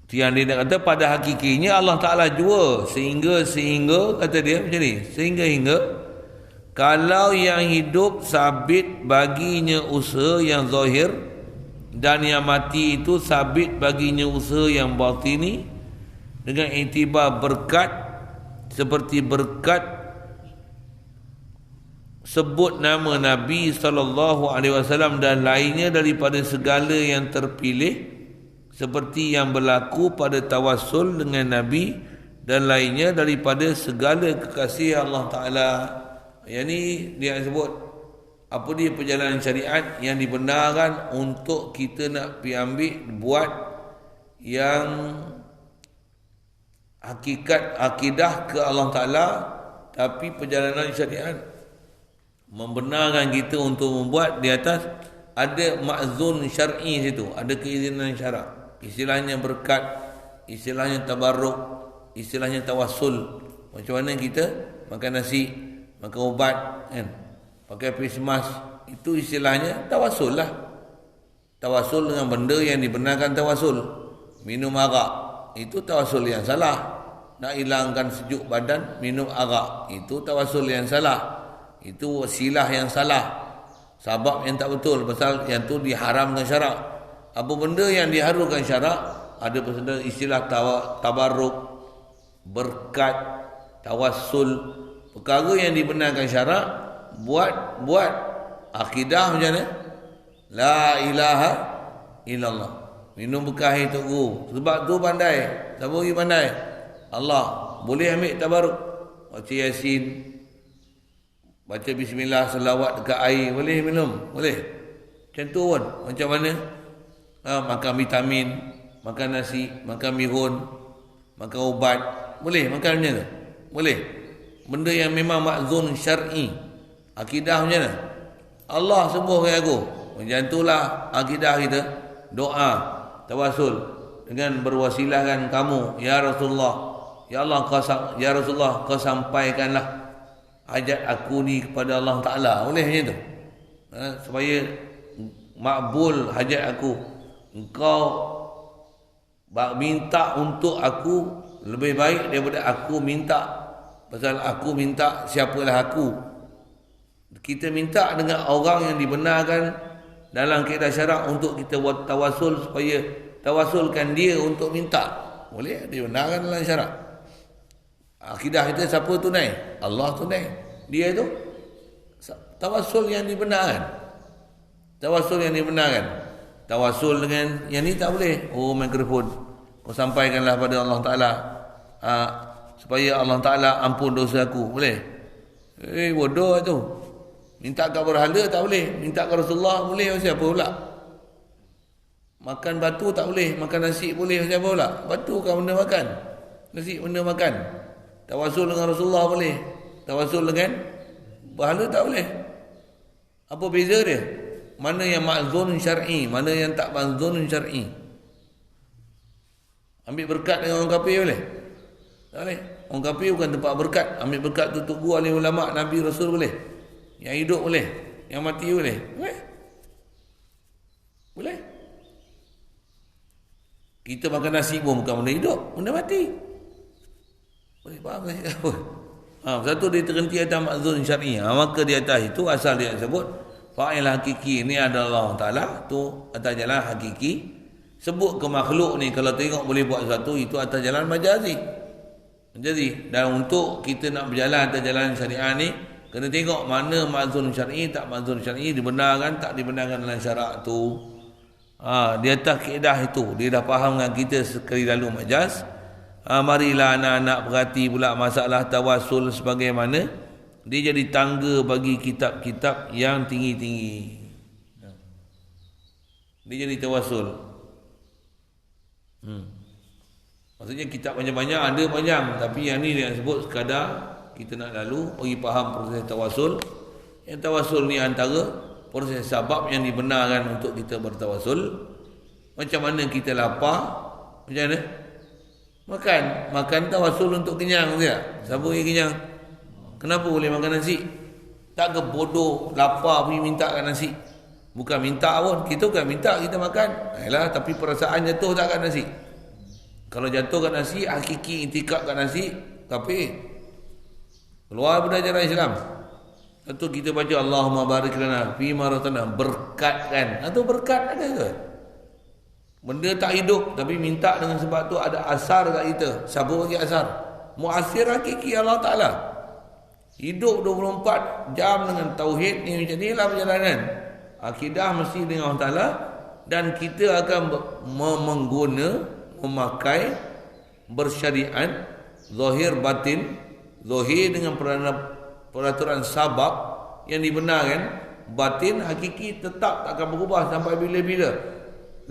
Yang dia nak kata pada hakikinya Allah Ta'ala jua sehingga kata dia macam ni, sehingga kalau yang hidup sabit baginya usaha yang zahir dan yang mati itu sabit baginya usaha yang batini dengan iktibar berkat seperti berkat sebut nama Nabi SAW dan lainnya daripada segala yang terpilih seperti yang berlaku pada tawassul dengan Nabi dan lainnya daripada segala kekasih Allah Ta'ala. Yang ni dia sebut apa dia perjalanan syariat yang dibenarkan untuk kita nak pergi ambil buat yang hakikat akidah ke Allah Ta'ala, tapi perjalanan syariat membenarkan kita untuk membuat di atas ada ma'zun syar'i situ, ada keizinan syarak. Istilahnya berkat, istilahnya tabarruk, istilahnya tawassul. Macam mana kita makan nasi, makan ubat, kan? Pakai face mask, itu istilahnya tawassul lah. Tawassul dengan benda yang dibenarkan tawassul. Minum arak, itu tawassul yang salah. Nak hilangkan sejuk badan, minum arak, itu tawassul yang salah. Itu wasilah yang salah. Sebab yang tak betul, pasal yang tu diharamkan syarak. Apa benda yang diharamkan syarak, ada istilah tabarruk, berkat, tawassul. Perkara yang dibenarkan syarak, buat akidah macam mana? La ilaha illallah. Minum bekas itu sebab tu pandai. Siapa lagi pandai? Allah. Boleh ambil tabarruk, baca Yasin, baca bismillah, selawat dekat air, boleh minum, boleh. Macam tu pun. Macam mana? Makan vitamin, makan nasi, makan mihun, makan ubat, boleh makan macam tu? Boleh. Benda yang memang makzun syar'i. Akidah macam mana? Allah sembuhkan aku. Macam itulah akidah kita. Doa, tawassul dengan berwasilahkan kamu, ya Rasulullah. Ya Allah, ya Rasulullah, kau sampaikanlah hajat aku ni kepada Allah Ta'ala. Boleh macam tu? Supaya makbul hajat aku. Engkau minta untuk aku lebih baik daripada aku minta. Pasal aku minta, siapalah aku? Kita minta dengan orang yang dibenarkan dalam kaedah syarak untuk kita buat tawassul, supaya tawassulkan dia untuk minta. Boleh dibenarkan dalam syarak. Akidah kita siapa tunai? Allah tunai. Dia itu tawassul yang dibenarkan. Tawassul yang dibenarkan. Tawassul dengan yang ni tak boleh. Mikrofon. Kau sampaikanlah pada Allah Ta'ala, supaya Allah Ta'ala ampun dosa aku. Boleh? Bodoh tu. Minta kat berhala tak boleh. Minta kat Rasulullah boleh. Siapa pula? Makan batu tak boleh. Makan nasi boleh. Siapa pula? Batu kan benda makan. Nasi benda makan. Tawassul dengan Rasulullah boleh. Tawassul dengan berhala tak boleh. Apa beza dia? Mana yang ma'zun syar'i, mana yang tak ma'zun syar'i? Ambil berkat dengan orang kafir boleh? Tak boleh. Orang kafir bukan tempat berkat. Ambil berkat tu guru oleh ulama, Nabi, Rasul boleh. Yang hidup boleh. Yang mati boleh. Boleh. Boleh. Kita makan nasi pun bukan benda hidup, benda mati. Boleh faham tak apa? Satu dia terhenti atas ma'zun syar'i. Maka di atas itu asal dia sebut fa'il hakiki ni adalah Allah Ta'ala, tu atas jalan hakiki. Sebut ke makhluk ni kalau tengok boleh buat sesuatu, itu atas jalan majazi. Jadi, dan untuk kita nak berjalan atas jalan syariah ni, kena tengok mana ma'zun syar'i, tak ma'zun syar'i, dibenarkan, tak dibenarkan dalam syarak tu. Di atas kaedah itu, dia dah faham dengan kita sekali lalu majaz. Marilah anak-anak perhati pula masalah tawassul sebagaimana dia jadi tangga bagi kitab-kitab yang tinggi-tinggi. Dia jadi tawassul. Maksudnya kitab banyak-banyak, ada panjang, tapi yang ni dia sebut sekadar kita nak lalu bagi faham proses tawassul. Yang tawassul ni antara proses sebab yang dibenarkan untuk kita bertawassul. Macam mana kita lapar, macam mana? Makan tawassul untuk kenyang tak? Siapa yang kenyang? Kenapa boleh makan nasi? Tak ke bodoh lapar pergi minta kat nasi? Bukan minta pun, kita bukan minta, kita makan. Yalah, tapi perasaan jatuh tak kat nasi. Kalau jatuh kat nasi, hakiki intikak kat nasi, kafir. Keluar daripada ajaran Islam. Lepas kita baca Allahumma barik lana fi ma razaqtana, berkat kan? Atau berkat ada ke? Benda tak hidup tapi minta dengan sebab tu ada asar kat kita. Siapa bagi asar? Muasir hakiki Allah Ta'ala. Hidup 24 jam dengan tauhid ni, macam inilah perjalanan. Akidah mesti dengan Allah Ta'ala, dan kita akan memakai bersyariat zahir batin. Zahir dengan peraturan sabab yang dibenarkan, batin hakiki tetap tak akan berubah sampai bila-bila.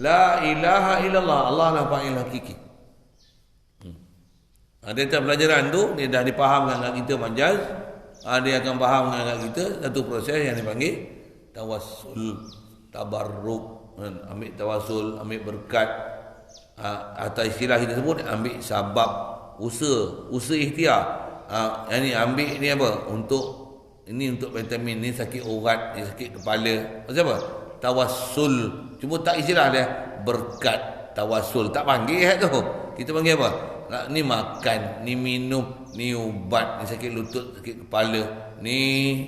La ilaha illallah. Allah lah fa'il hakiki. Dia pelajaran tu, dia dah dipahamkan dengan kita majaz. Dia akan faham dengan kita satu proses yang dipanggil tawassul, tabarruk. Ambil tawassul, ambil berkat. Atau istilah kita sebut, ambil sabab, usaha ikhtiar. Yang ni ambil ni apa? Ini untuk vitamin, ni sakit urat, ni sakit kepala. Maksud apa? Tawassul. Cuma tak istilah dia berkat tawassul. Tak panggil tu. Kita panggil apa? Ni makan, ni minum, ni ubat, ni sakit lutut, sakit kepala, ni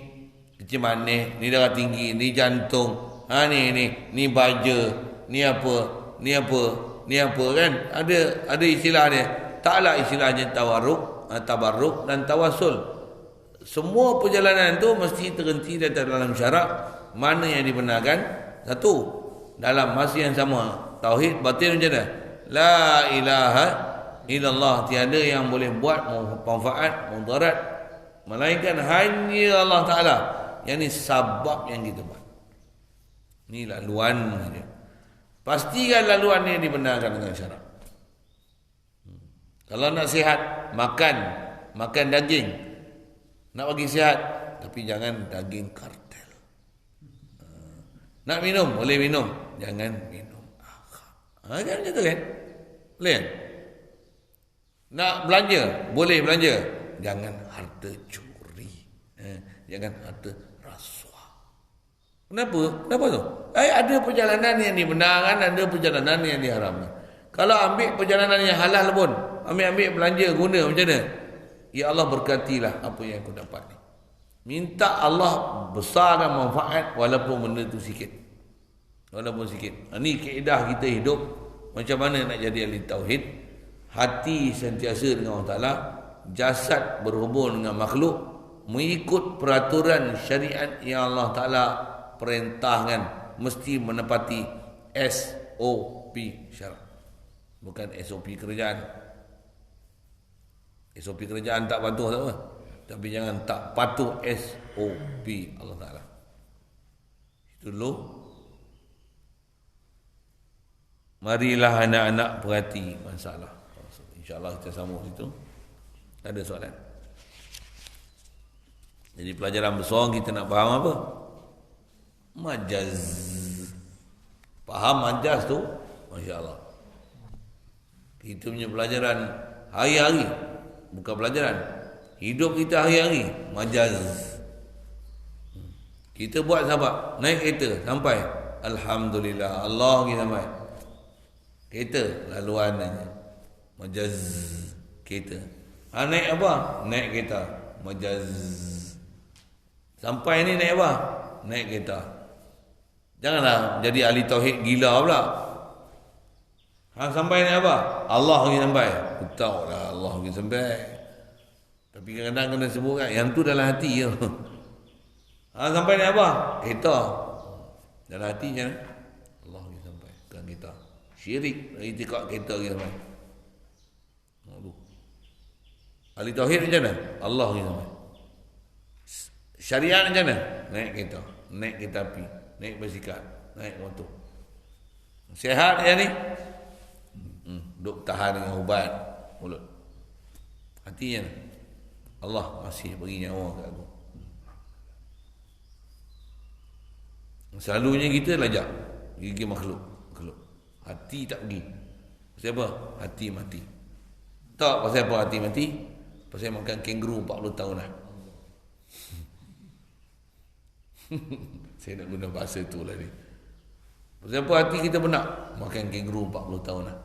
kecil manis, ni darah tinggi, ni jantung. Ni baja, ni apa kan? Ada istilah dia. Taklah istilahnya tabarruk dan tawassul. Semua perjalanan tu mesti terhenti dalam syarak mana yang dibenarkan. Satu, dalam masa yang sama, tauhid batin macam mana? La ilaha illallah, tiada yang boleh buat manfaat, mudarat melainkan hanya Allah Ta'ala. Yang ni sabab yang kita buat. Ni laluan dia. Pastikan laluan ni dibenarkan dengan syarak. Kalau nak sihat, makan daging. Nak bagi sihat, tapi jangan daging kartel. Nak minum, boleh minum, jangan minum kan macam tu kan? Boleh kan? Nak belanja, boleh belanja, jangan harta curi, jangan harta rasuah. Kenapa tu? Ada perjalanan yang dibenarkan, ada perjalanan yang diharamkan. Kalau ambil perjalanan yang halal pun, ambil belanja guna macam mana? Ya Allah, berkatilah apa yang aku dapat ni. Minta Allah besarkan manfaat walaupun benda tu sikit. Walaupun sikit. Ini kaedah kita hidup. Macam mana nak jadi ahli tauhid? Hati sentiasa dengan Allah Ta'ala. Jasad berhubung dengan makhluk. Mengikut peraturan syariat yang Allah Ta'ala perintahkan. Mesti menepati SOP syarak. Bukan SOP kerajaan. SOP kerajaan tak patuh tak apa. Tapi jangan tak patuh SOP Allah Ta'ala. Itu dulu. Marilah anak-anak perhati masalah. InsyaAllah kita sambung situ. Tak ada soalan. Jadi pelajaran besar kita nak faham apa? Majaz. Faham majaz tu? Masya Allah. Kita punya pelajaran hari-hari. Bukan pelajaran. Hidup kita hari-hari. Majaz. Kita buat sahabat. Naik kereta. Sampai. Alhamdulillah. Allah kita sampai. Kereta. Laluan aja. Majaz. Kereta. Naik apa? Naik kereta. Majaz. Sampai ni naik apa? Naik kereta. Janganlah jadi ahli tauhid gila pula. Sampai naik apa? Allah kita sampai. Tahu lah Allah kita sampai. Tapi kadang-kadang kena sebut kan, yang tu dalam hati je. Sampai naik apa? Kereta. Dalam hati je. Allah kita sampai. Bukan kita. Syirik. Itikad kereta kita sampai. Ahli tauhid macam mana? Allah kita sampai. Syariat macam mana? Naik kereta. Naik kereta api. Naik basikal. Naik motor. Sihat ya ni? Duk tahan dengan ubat mulut. Hatinya Allah masih bagi nyawa kat aku. Selalunya kita lajak gigi makhluk. Hati tak pergi. Pasal apa? Hati mati. Tak pasal apa hati mati? Pasal makan kenguru 40 tahun lah. Saya nak guna bahasa tu lah ni. Pasal apa hati kita benak? Makan kenguru 40 tahun lah.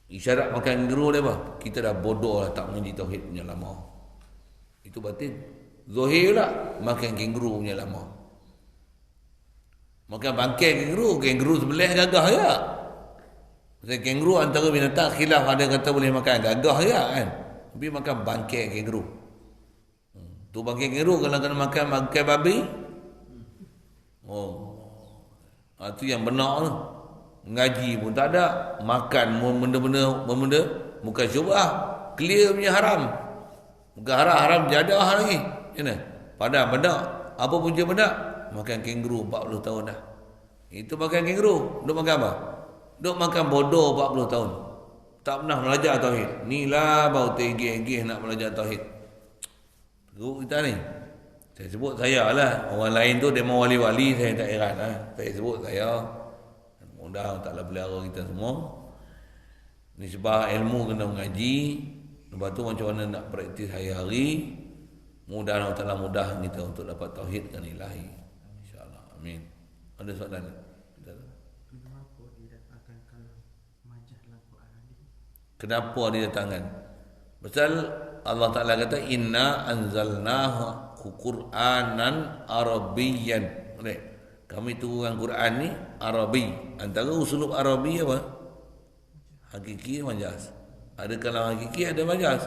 Isyarat makan kenguru dia apa? Kita dah bodoh lah, tak mengerti tauhid punya lama. Itu batin. Zahir lah, makan kenguru punya lama. Makan bangkai kenguru sebelah gagah ya. Pasal kenguru antara binatang khilaf, ada kata boleh makan gagah ya kan. Tapi makan bangkai kenguru. Tu bangkai kenguru kalau kena makan bangkai babi. Itu yang benar tu. Ngaji pun tak ada. Makan benda-benda bukan syubhah. Clear punya haram. Bukan haram jadah lagi. Macam mana? Padahal bedak. Apa punca bedak? Makan kenguru 40 tahun dah. Itu makan kangaroo. Duk makan apa? Duk makan bodoh 40 tahun. Tak pernah belajar tauhid. Inilah bau tegih-tegih nak belajar tauhid. Teruk kita ni. Saya sebut saya lah. Orang lain tu dia mau wali-wali, saya tak heran lah. Saya sebut saya. Mudah taklah pelihara kita semua. Nisbah ilmu kena mengaji. Lepas tu macam mana nak praktis hari-hari. Mudah Allah Ta'ala mudah kita untuk dapat tauhid dan ilahi. InsyaAllah. Amin. Ada soalan? Kenapa didatangkan majalah Quran ini? Kenapa didatangkan? Pasal Allah Ta'ala kata inna anzalnahu Qur'anan Arabiyyan. Kami turunkan Quran ni Arabi. Antara usulub Arabi apa? Hakiki majaz. Ada kalam hakiki, ada majaz.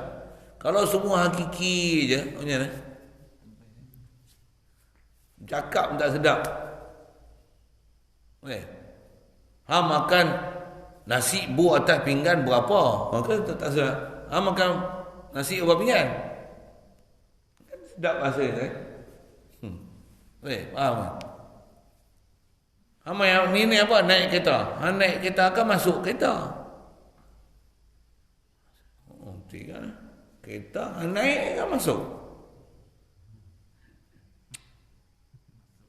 Kalau semua hakiki je, macam mana? Cakap pun tak sedap. Makan nasi bu atas pinggan berapa? Maka tak sedap. Makan nasi berapa pinggan? Kan sedap bahasa itu. Faham tak? Yang ni apa? Naik kereta. Naik kereta akan masuk kereta. Kan? Kereta naik kan masuk.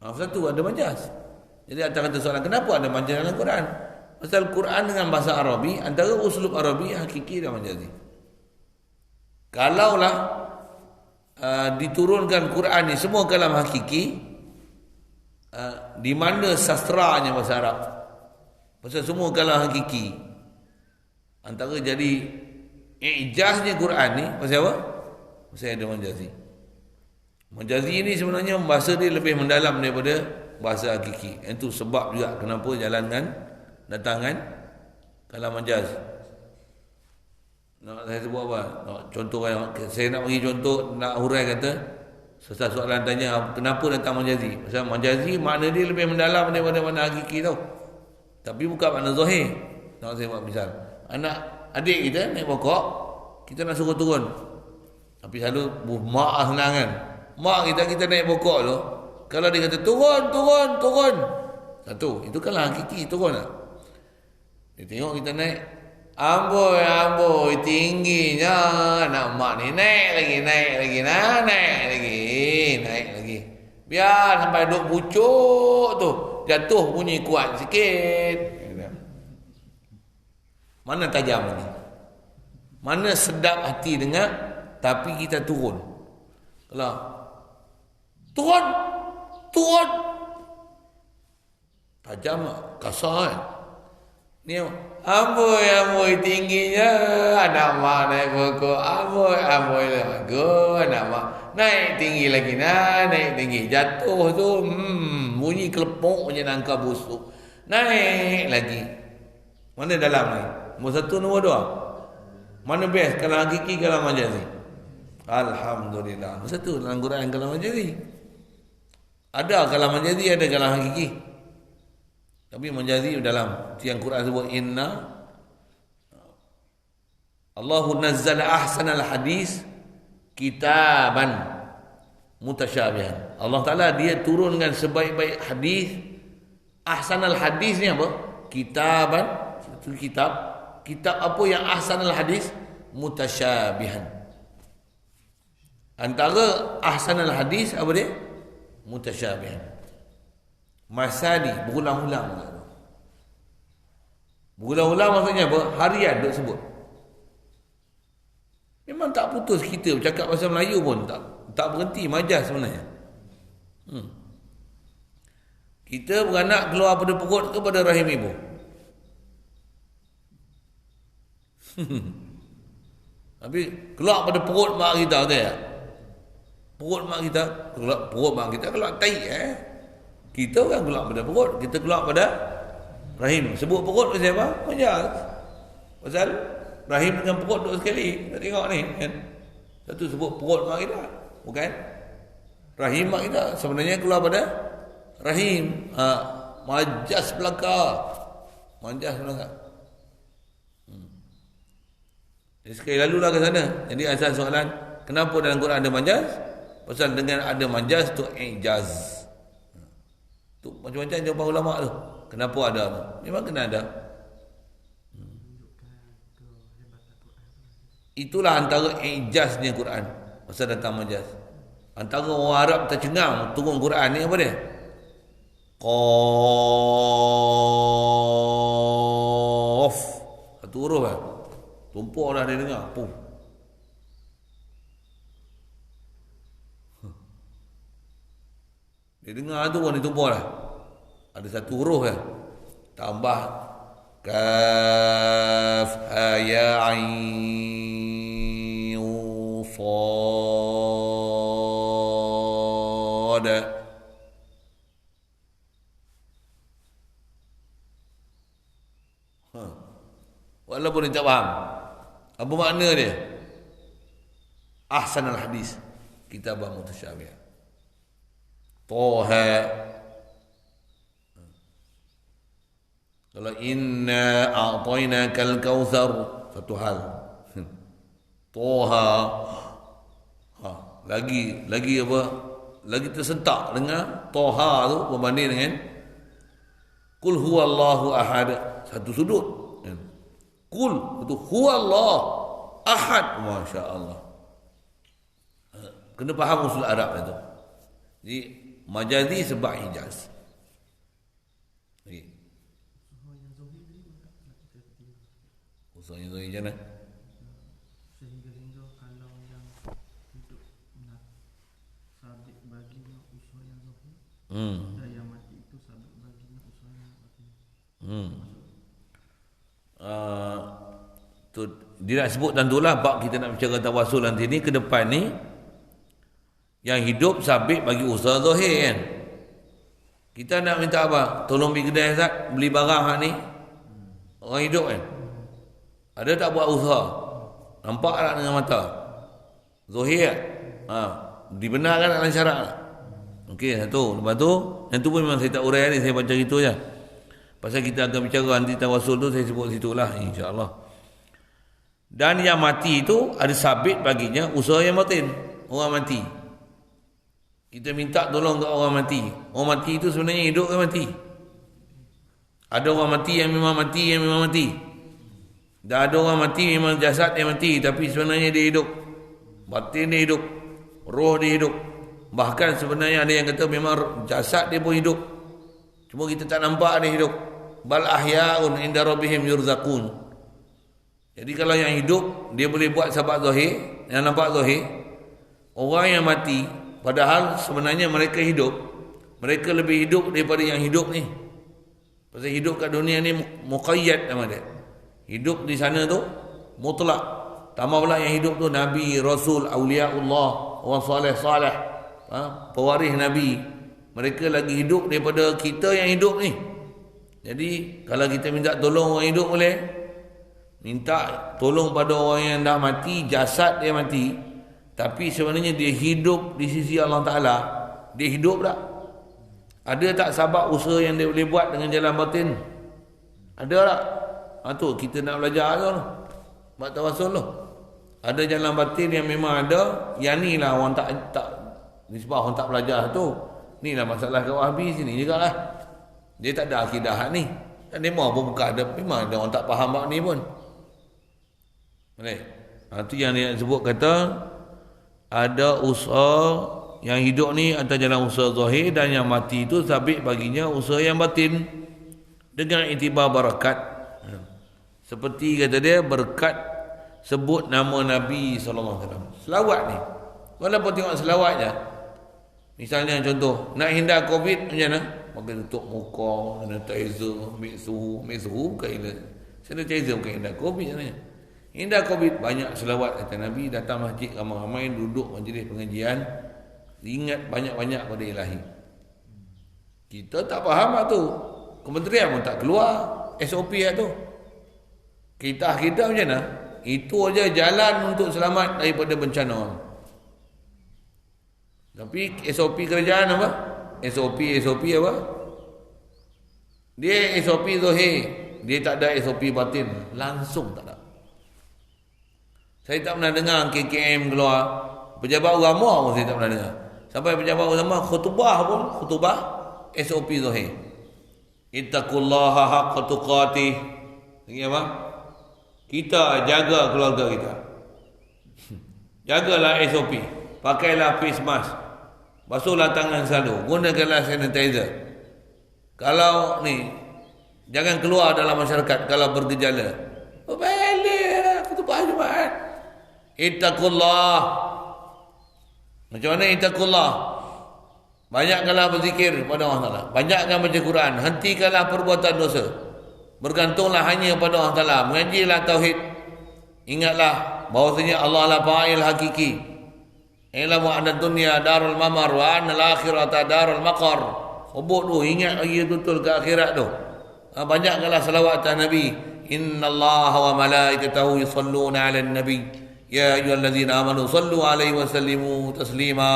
Satu ada majaz. Jadi antara kata soalan kenapa ada majaz dalam Quran? Pasal Quran dengan bahasa Arabi antara uslub Arabi hakiki dan majazi. Kalaulah diturunkan Quran ni semua kalam hakiki, di mana sastranya bahasa Arab? Pasal semua kalam hakiki. Antara jadi ijaznya Quran ni pasal apa? Pasal ada majazi. Majazi ni sebenarnya bahasa dia lebih mendalam daripada bahasa hakiki. Itu sebab juga kenapa jalankan datangan kalam majaz. Nak saya sebut apa? Contoh saya nak bagi contoh, nak hurai kata sesuatu soalan tanya kenapa datang majazi? Pasal majazi makna dia lebih mendalam daripada makna hakiki tau. Tapi bukan makna zahir. Nak saya buat misal. Adik kita naik pokok, kita nak suruh turun. Tapi selalu mak senang kan. Mak kita naik pokok tu, kalau dia kata turun. Satu, itu kan hakiki turun tak? Dia tengok kita naik, amboi tingginya. Nak mak ni naik lagi. Biar sampai duk pucuk tu, jatuh bunyi kuat sikit. Mana tajam ni? Mana sedap hati dengar, tapi kita turun. Kalau turun. Tajam kasar kan? Ni amboi tingginya. Anak mak naik pokok. Amboi bagus. Anak mak naik tinggi lagi. Naik tinggi. Jatuh tu. Bunyi kelepuk je nangka busuk. Naik lagi. Mana dalam ni? Nombor satu, nombor dua. Mana best? Kalam hakiki, kalam majazi? Alhamdulillah. Nombor satu, dalam Quran kalam majazi. Ada kalam majazi, ada kalam hakiki. Tapi majazi dalam. Yang Quran sebut, inna Allahu nazzala ahsanal hadis kitaban mutasyabihan. Allah Ta'ala dia turunkan sebaik-baik hadis. Ahsanal hadis ni apa? Kitaban. Itu kitab. Kitab apa yang ahsanul hadis? Mutasyabihan. Antara ahsanul hadis apa dia? Mutasyabihan. Masali, berulang-ulang. Berulang-ulang maksudnya apa? Harian duk sebut. Memang tak putus kita bercakap bahasa Melayu pun tak berhenti majaz sebenarnya. Kita beranak keluar pada perut ke pada rahim ibu? Tapi keluar pada perut mak kita tu ya. Perut mak kita keluar tai Kita kan keluar pada perut, kita keluar pada rahim. Sebut perut pasal apa? Majaz. Pasal rahim dengan perut duduk sekali. Kita tengok ni kan. Satu sebut perut mak kita, bukan rahim mak kita. Sebenarnya keluar pada rahim. Majaz belaka. Jadi sekali lalulah ke sana. Jadi asal soalan, kenapa dalam Quran ada majaz? Pasal dengan ada majaz tu ijaz. Tu macam-macam jawapan ulama tu. Kenapa ada? Memang kena ada. Itulah antara ijaznya Quran. Masa datang majaz. Antara orang Arab tercengang turun Quran ni apa dia? Qaf. Satu huruf lah. Tumpuk dah dia dengar. Pum. Dia dengar tu pun dia tumpuk lah. Ada satu huruf lah. Tambah kaf ha ya ain sad. Walaupun dia tak faham apa makna dia. Ahsanul hadis kitabah mutasyabih. Toha. Kalau inna a'tainakal kautsar, satu hal. Toha. Lagi apa? Lagi tersentak dengan Toha tu berbanding dengan Qul huwallahu ahad, satu sudut. Qul itu huwallah ahad, masya-Allah. Kena faham usul Arab itu. Jadi majazi sebab hijaz. Usulnya Zohir macam mana? Sehingga kalau yang hidup nak sabit baginya usul yang Zohir, dan yang mati itu sabit baginya usul yang batin. Tu dia nak sebut tentulah bab kita nak bicara tawasul nanti ni ke depan ni. Yang hidup sabit bagi usaha Zohir kan. Kita nak minta apa? Tolong pergi kedai Zat beli barang hak ni. Orang hidup kan. Ada tak buat usaha? Nampak tak dengan mata? Zohir dibenarkan dalam syarak tak? Okey, satu. Lepas tu, yang tu pun memang saya tak urai ni, saya baca gitu je. Pasal kita akan bicara anti tawasul tu, saya sebut situlah insya-Allah. Dan yang mati itu ada sabit baginya usaha yang batin. Orang mati. Kita minta tolong ke orang mati. Orang mati itu sebenarnya hidup ke mati? Ada orang mati yang memang mati, Dan ada orang mati memang jasad dia mati, tapi sebenarnya dia hidup. Batin dia hidup. Roh dia hidup. Bahkan sebenarnya ada yang kata memang jasad dia pun hidup. Cuma kita tak nampak dia hidup. Bal ahya'un inda rabbihim yurzaqun. Jadi kalau yang hidup, dia boleh buat sebab Zohir, yang nampak Zohir. Orang yang mati, padahal sebenarnya mereka hidup, mereka lebih hidup daripada yang hidup ni. Pasal hidup kat dunia ni muqayyad nama dia. Hidup di sana tu mutlak. Tambah pula yang hidup tu Nabi, Rasul, Awliyaullah, orang salih-salih, pewaris Nabi. Mereka lagi hidup daripada kita yang hidup ni. Jadi kalau kita minta tolong orang hidup boleh. Minta tolong pada orang yang dah mati, jasad dia mati, tapi sebenarnya dia hidup di sisi Allah Ta'ala. Dia hidup tak? Ada tak sabab usaha yang dia boleh buat dengan jalan batin? Ada tak? Tu kita nak belajar tu. Buat tawasul tu. Ada jalan batin yang memang ada. Yang ni lah orang tak nisbah orang tak belajar tu. Ni lah masalah kat Wahabi sini juga lah. Dia tak ada akidah ni. Dan dia mahu pun buka ada. Memang ada orang tak faham bab ni pun. Boleh? Itu yang dia sebut kata ada usaha yang hidup ni atas jalan usaha Zohir, dan yang mati itu sabit baginya usaha yang batin dengan iktibar barakat. Seperti kata dia berkat sebut nama Nabi SAW. Selawat ni, walaupun tengok selawat je. Misalnya contoh nak hindar COVID macam mana? Pakai tutup muka, sanitizer, ambil suhu bukan hindar. Sanitizer bukan hindar COVID sebenarnya. Hindar COVID, banyak selawat kata Nabi. Datang masjid ramai-ramai, duduk majlis pengajian, ingat banyak-banyak pada ilahi. Kita tak faham tu. Kementerian pun tak keluar SOP tu. Kita macam mana? Itu aja jalan untuk selamat daripada bencana. Tapi SOP kerajaan apa? SOP apa? Dia SOP Zohir. Dia tak ada SOP batin. Langsung tak ada. Saya tak pernah dengar KKM keluar. Pejabat ulama pun saya tak pernah dengar. Sampai pejabat ulama khutbah SOP Zohir. Ittaqullaha haqqa tuqatih. Ingat apa? Kita jaga keluarga kita. Jagalah SOP. Pakailah face mask. Basuhlah tangan selalu. Gunakanlah sanitizer. Kalau ni, jangan keluar dalam masyarakat kalau bergejala. Oh, baliklah khutbah Jumaat. Ittaqullah. Macam mana ittaqullah? Banyakkanlah berzikir pada Allah Ta'ala. Banyakkan baca Quran. Hentikanlah perbuatan dosa. Bergantunglah hanya pada Allah Ta'ala. Mengajilah tauhid. Ingatlah bahawasanya Allah lah fa'il hakiki. Ilamu anna dunya darul mamar wa anna al-akhirata darul maqar. Sebut tu, ingat lagi betul ke akhirat tu. Banyakkanlah salawat atas Nabi. Inna Allah wa malaikatahu yusalluna ala nabi. Ya ayyuhallazina amanu sallu alaihi wa sallimu taslima.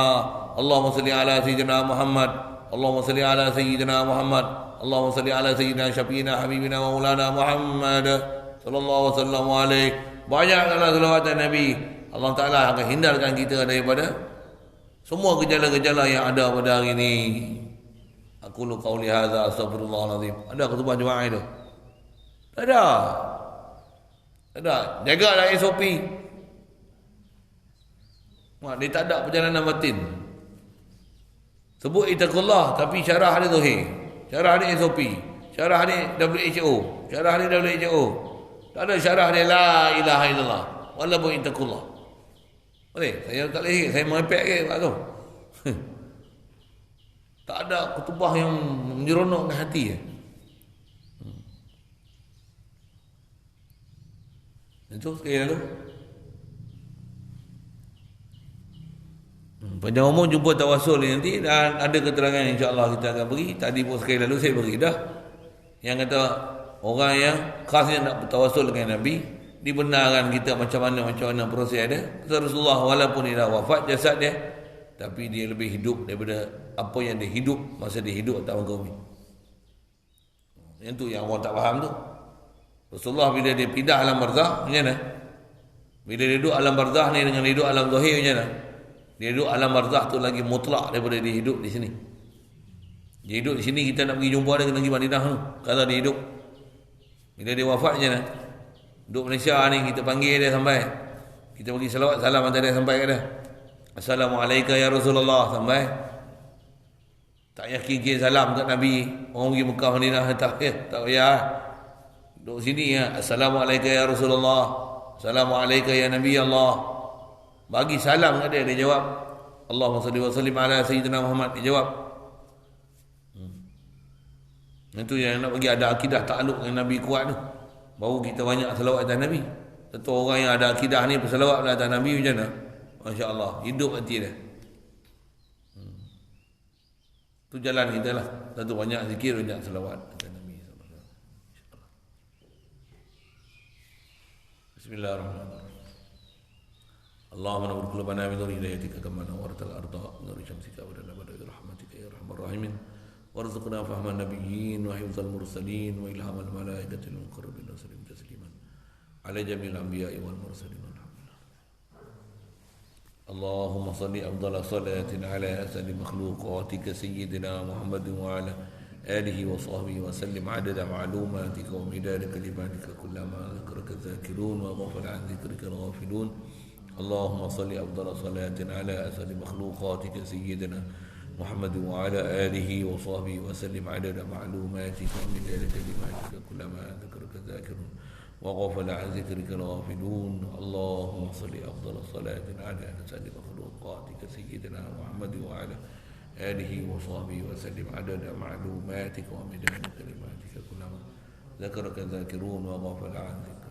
Allahumma salli ala sayyidina Muhammad. Allahumma salli ala sayyidina Muhammad. Allahumma salli ala sayyidina syafiina habibina wa maulana Muhammad sallallahu wasallam alaih. Banyakkanlah salawat Nabi. Allah Ta'ala akan hindarkan kita daripada semua gejala-gejala yang ada pada hari ini. Aku lu qauli hadza astaghfirullahalazim. Ada khutbah Jumaat itu? Tak ada. Tak ada. Jagalah SOP. Dia tak ada perjalanan batin. Sebut ittaqullah tapi syarah dia zahir. Syarah dia SOP. Syarah dia WHO. Syarah dia WHO. Tak ada syarah dia la ilaha illallah. Walaupun ittaqullah. Boleh? Saya tak boleh. Saya merepek ke Pak tu. Tak ada khutbah yang menyeronokkan hati. Itu sekali lalu. Panjang umur jumpa tawasul nanti dan ada keterangan insya-Allah kita akan beri. Tadi pun sekali lalu saya beri dah. Yang kata orang yang khasnya nak bertawasul dengan Nabi, dibenarkan kita macam mana proses dia. Rasulullah walaupun dia dah wafat jasad dia, tapi dia lebih hidup daripada apa yang dia hidup masa dia hidup atas muka bumi. Yang tu yang orang tak faham tu. Rasulullah bila dia pindah alam barzakh macam mana? Bila dia duduk alam barzakh ni dengan dia duduk alam zahir macam mana? Dia duduk alam barzakh tu lagi mutlak daripada dia hidup di sini. Dia hidup di sini, kita nak pergi jumpa dia kena pergi Madinah tu. Kata dia hidup. Bila dia wafat macam mana? Duduk Malaysia ni kita panggil dia sampai. Kita bagi salawat salam hantar dia sampai kat dia. Assalamualaikum ya Rasulullah sampai. Tak yakin salam kat Nabi. Orang pergi Mekah Madinah tak payah. Duduk sini ya. Assalamualaikum ya Rasulullah. Assalamualaikum ya Nabi Allah. Bagi salam kat dia, dia jawab Allahumma salli wa sallim ala sayyidina Muhammad. Dia jawab. Itu yang nak bagi ada akidah takluk dengan Nabi kuat tu. Baru kita banyak salawat atas Nabi. Tentu orang yang ada akidah ni bersalawat atas Nabi macam mana? Masya Allah, hidup hati dia. Itu jalan kita lah. Tentu banyak zikir, banyak salawat atas Nabi. Bismillahirrahmanirrahim. Allahumma nawwir qulubana bi nuri hidayatika kama nawwartal arda nuri syamsika wa lana bi rahmatika ya arhamar rahimin. Warzuqna fahman nabiyyin wa hifdzal mursalin wa ilhamal malaikatil muqarrabin wa sallim tasliman ala jami'il anbiya'i wal mursalin. Allahumma salli afdala salatin ala asali makhluqatika sayyidina Muhammadin wa ala alihi wa sahbihi wa sallim adada ma'lumatika wa midada kalimatika kullama dhakaraka dhakirun wa ghafala an dhikrika ghafilun. Allahumma salli afdala salatin ala asali makhluqatika sayyidina محمد وعلى آله وصحبه وسلم عدد معلوماتك ومن ذلك كلماتك كلما ذكرك الذاكرون وغفل عن ذكرك الغافلون. اللهم صل أفضل صلاة على أسعد مخلوقاتك سيدنا محمد وعلى آله وصحبه وسلم عدد معلوماتك ومن ذلك كلماتك كلما ذكرك الذاكرون وغفل عن ذكرك